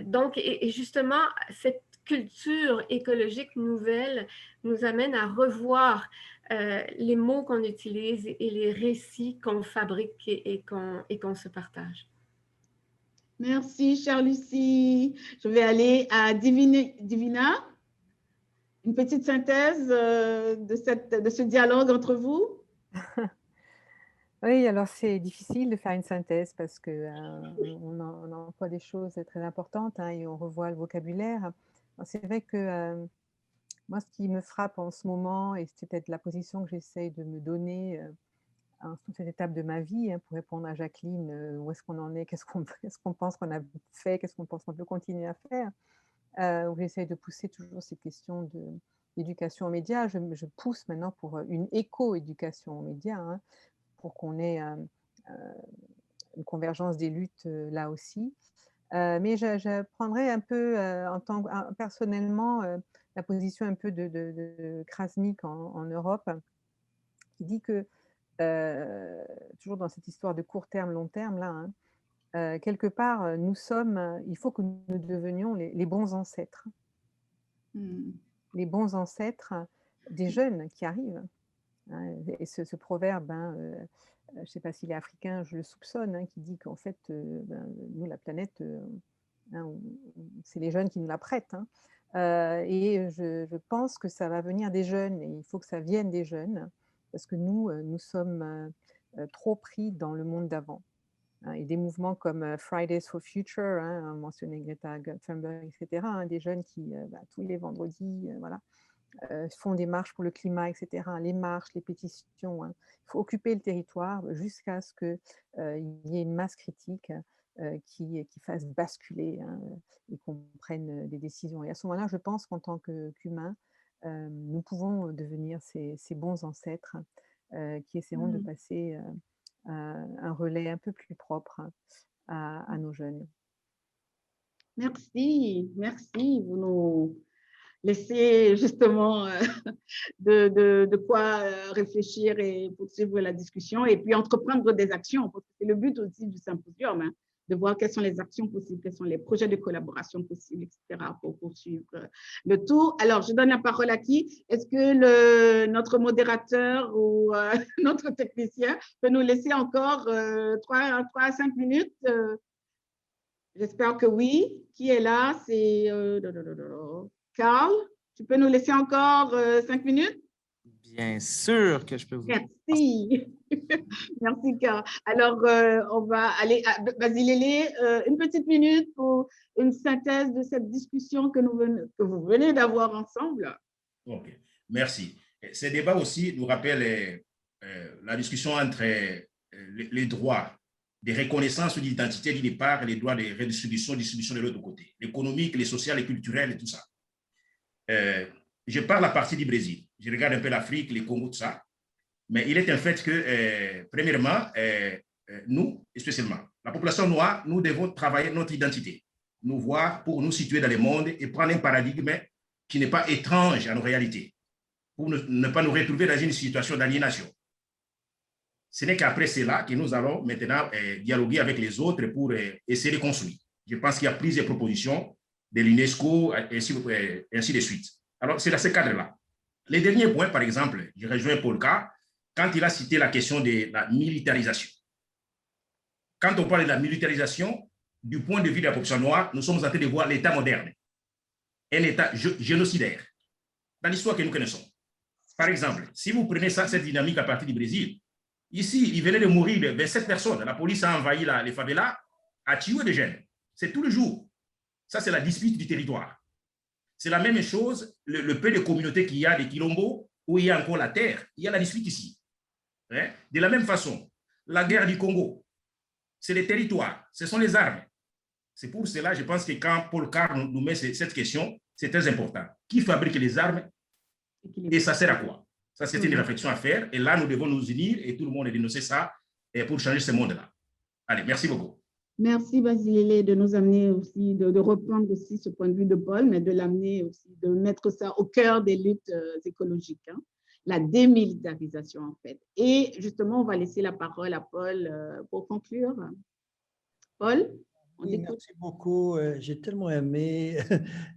Donc, et justement, cette culture écologique nouvelle nous amène à revoir les mots qu'on utilise et les récits qu'on fabrique et qu'on se partage. Merci, chère Lucie. Je vais aller à Divina. Une petite synthèse de ce dialogue entre vous. Oui, alors c'est difficile de faire une synthèse parce qu'on emploie des choses très importantes hein, et on revoit le vocabulaire. C'est vrai que moi, ce qui me frappe en ce moment, et c'est peut-être la position que j'essaye de me donner à toute cette étape de ma vie, hein, pour répondre à Jacqueline, où est-ce qu'on en est, qu'est-ce qu'on pense qu'on a fait, qu'est-ce qu'on pense qu'on peut continuer à faire, où j'essaye de pousser toujours ces questions d'éducation aux médias. Je pousse maintenant pour une éco-éducation aux médias, hein, pour qu'on ait une convergence des luttes là aussi. Mais je prendrais un peu personnellement la position un peu de Krasnik en Europe, qui dit que, toujours dans cette histoire de court terme, long terme, là, hein, quelque part, il faut que nous devenions les bons ancêtres. Les bons ancêtres des jeunes qui arrivent. Hein, et ce proverbe, hein, je ne sais pas s'il est africain, je le soupçonne, hein, qui dit qu'en fait, nous, la planète, hein, c'est les jeunes qui nous la prêtent. Hein. Et je pense que ça va venir des jeunes, et il faut que ça vienne des jeunes, parce que nous sommes trop pris dans le monde d'avant. Hein, et des mouvements comme Fridays for Future, hein, mentionné Greta Thunberg, etc., hein, des jeunes qui, tous les vendredis, voilà, font des marches pour le climat, etc. Les marches, les pétitions. Hein. Il faut occuper le territoire jusqu'à ce qu'il y ait une masse critique qui fasse basculer, hein, et qu'on prenne des décisions. Et à ce moment-là, je pense qu'en tant qu'humains, nous pouvons devenir ces bons ancêtres qui essaieront de passer un relais un peu plus propre à nos jeunes. Merci, merci. Vous nous laissez justement de quoi réfléchir et poursuivre la discussion et puis entreprendre des actions, parce que c'est le but aussi du symposium, hein, de voir quelles sont les actions possibles, quels sont les projets de collaboration possibles, etc., pour poursuivre le tout. Alors, je donne la parole à qui? Est-ce que notre modérateur ou notre technicien peut nous laisser encore 3 à 5 minutes? J'espère que oui. Qui est là? C'est Carl. Tu peux nous laisser encore 5 minutes? Bien sûr que je peux vous... Merci. Merci, Carl. Alors, on va aller à Basilele, une petite minute pour une synthèse de cette discussion que vous venez d'avoir ensemble. OK. Merci. Ces débats aussi nous rappellent la discussion entre les droits des reconnaissances d'identité d'une part et les droits de redistribution de l'autre côté, l'économique, les social, les culturels et tout ça. Je parle à partir du Brésil. Je regarde un peu l'Afrique, les Congo, tout ça. Mais il est un fait que, premièrement, nous, spécialement, la population noire, nous devons travailler notre identité, nous voir pour nous situer dans le monde et prendre un paradigme qui n'est pas étrange à nos réalités, pour ne pas nous retrouver dans une situation d'aliénation. Ce n'est qu'après cela que nous allons maintenant dialoguer avec les autres pour essayer de construire. Je pense qu'il y a plusieurs propositions de l'UNESCO, ainsi de suite. Alors, c'est dans ce cadre-là. Les derniers points, par exemple, je rejoins Paul K. quand il a cité la question de la militarisation. Quand on parle de la militarisation, du point de vue de la population noire, nous sommes en train de voir l'État moderne, un État génocidaire, dans l'histoire que nous connaissons. Par exemple, si vous prenez cette dynamique à partir du Brésil, ici, il venait de mourir de 27 personnes. La police a envahi les favelas, a tué des jeunes. C'est tous les jours. Ça, c'est la dispute du territoire. C'est la même chose, le peu de communautés qu'il y a des Quilombo, où il y a encore la terre, il y a la dispute ici. Hein? De la même façon, la guerre du Congo, c'est les territoires, ce sont les armes. C'est pour cela, je pense que quand Paul Carr nous met cette question, c'est très important. Qui fabrique les armes et ça sert à quoi? Ça, c'est une réflexion à faire. Et là, nous devons nous unir et tout le monde dénoncer ça pour changer ce monde-là. Allez, merci beaucoup. Merci, Basilele, de nous amener aussi, de reprendre aussi ce point de vue de Paul, mais de l'amener aussi, de mettre ça au cœur des luttes écologiques, hein, la démilitarisation, en fait. Et justement, on va laisser la parole à Paul pour conclure. Paul? Oui, merci beaucoup. J'ai tellement aimé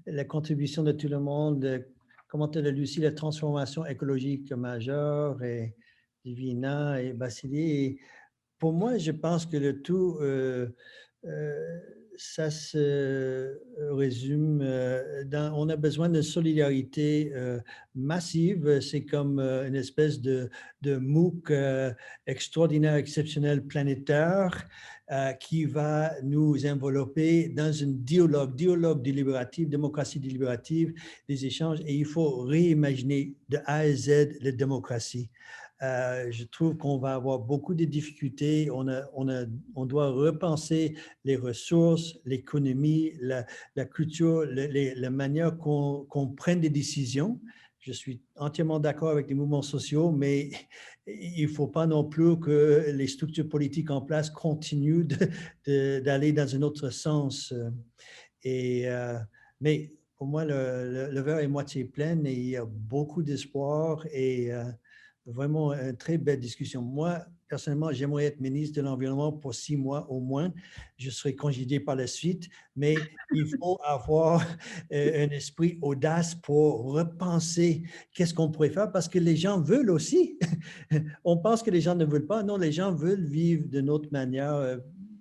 la contribution de tout le monde. Comment tu as lu aussi la transformation écologique majeure et Divina et Basilele. Pour moi, je pense que le tout, ça se résume dans, on a besoin de solidarité massive. C'est comme une espèce de MOOC extraordinaire, exceptionnel, planétaire qui va nous envelopper dans un dialogue délibératif, démocratie délibérative, des échanges. Et il faut réimaginer de A à Z la démocratie. Je trouve qu'on va avoir beaucoup de difficultés. On doit repenser les ressources, l'économie, la culture, la manière qu'on prenne des décisions. Je suis entièrement d'accord avec les mouvements sociaux, mais il ne faut pas non plus que les structures politiques en place continuent d'aller dans un autre sens. Mais pour moi, le verre est moitié plein et il y a beaucoup d'espoir et vraiment une très belle discussion. Moi, personnellement, j'aimerais être ministre de l'Environnement pour 6 mois au moins. Je serai congédié par la suite, mais il faut avoir un esprit audace pour repenser qu'est-ce qu'on pourrait faire parce que les gens veulent aussi. On pense que les gens ne veulent pas. Non, les gens veulent vivre d'une autre manière.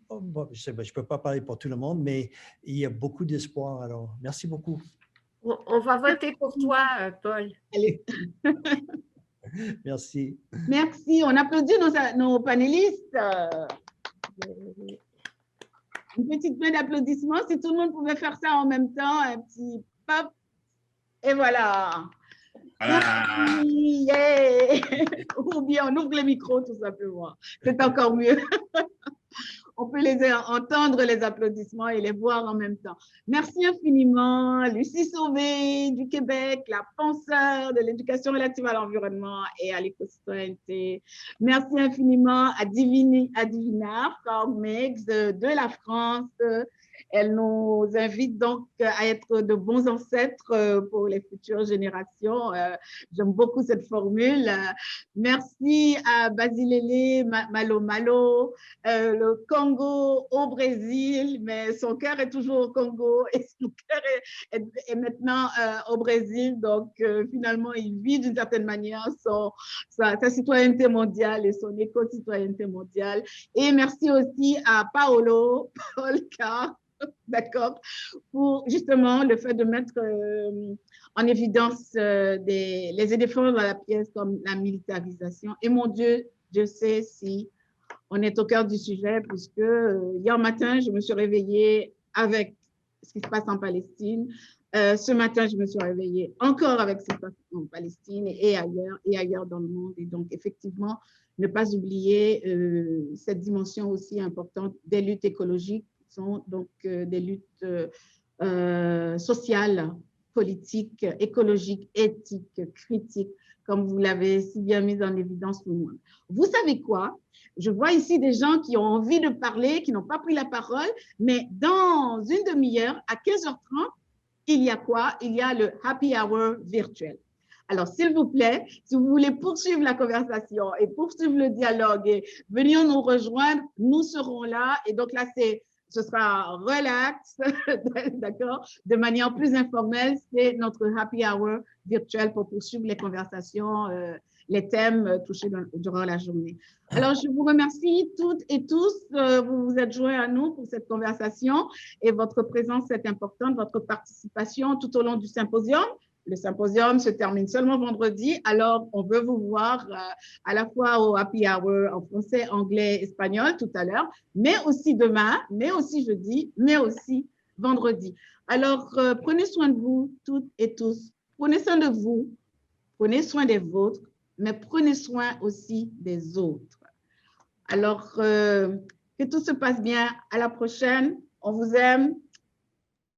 Bon, je ne peux pas parler pour tout le monde, mais il y a beaucoup d'espoir. Alors, merci beaucoup. On va voter pour toi, Paul. Allez. Merci. Merci. On applaudit nos panélistes. Une petite main d'applaudissements. Si tout le monde pouvait faire ça en même temps, un petit pop. Et voilà. Merci. Yeah. Ou bien on ouvre les micros tout simplement. C'est encore mieux. on peut entendre les applaudissements et les voir en même temps. Merci infiniment, Lucie Sauvé du Québec, la penseure de l'éducation relative à l'environnement et à l'éco-citoyenneté. Merci infiniment à Divina Frog-Mix de la France. Elle nous invite donc à être de bons ancêtres pour les futures générations. J'aime beaucoup cette formule. Merci à Basilele Malo Malo, le Congo au Brésil, mais son cœur est toujours au Congo et son cœur est maintenant au Brésil. Donc, finalement, il vit d'une certaine manière sa citoyenneté mondiale et son éco-citoyenneté mondiale. Et merci aussi à Paolo Polka, d'accord, pour justement le fait de mettre en évidence les éléphants dans la pièce comme la militarisation. Et mon Dieu, je sais si on est au cœur du sujet, puisque hier matin, je me suis réveillée avec ce qui se passe en Palestine. Ce matin, je me suis réveillée encore avec ce qui se passe en Palestine et ailleurs dans le monde. Et donc, effectivement, ne pas oublier cette dimension aussi importante des luttes écologiques, qui sont donc des luttes sociales, politiques, écologiques, éthiques, critiques, comme vous l'avez si bien mis en évidence pour moi. Vous savez quoi? Je vois ici des gens qui ont envie de parler, qui n'ont pas pris la parole, mais dans une demi-heure, à 15h30, il y a quoi? Il y a le happy hour virtuel. Alors, s'il vous plaît, si vous voulez poursuivre la conversation et poursuivre le dialogue et venir nous rejoindre, nous serons là. Et donc là, ce sera relax, d'accord, de manière plus informelle. C'est notre happy hour virtuel pour poursuivre les conversations, les thèmes touchés durant la journée. Alors, je vous remercie toutes et tous. Vous vous êtes joints à nous pour cette conversation et votre présence est importante, votre participation tout au long du symposium. Le symposium se termine seulement vendredi, alors on veut vous voir à la fois au happy hour en français, anglais, espagnol tout à l'heure, mais aussi demain, mais aussi jeudi, mais aussi vendredi. Alors, prenez soin de vous toutes et tous. Prenez soin de vous, prenez soin des vôtres, mais prenez soin aussi des autres. Alors, que tout se passe bien. À la prochaine. On vous aime.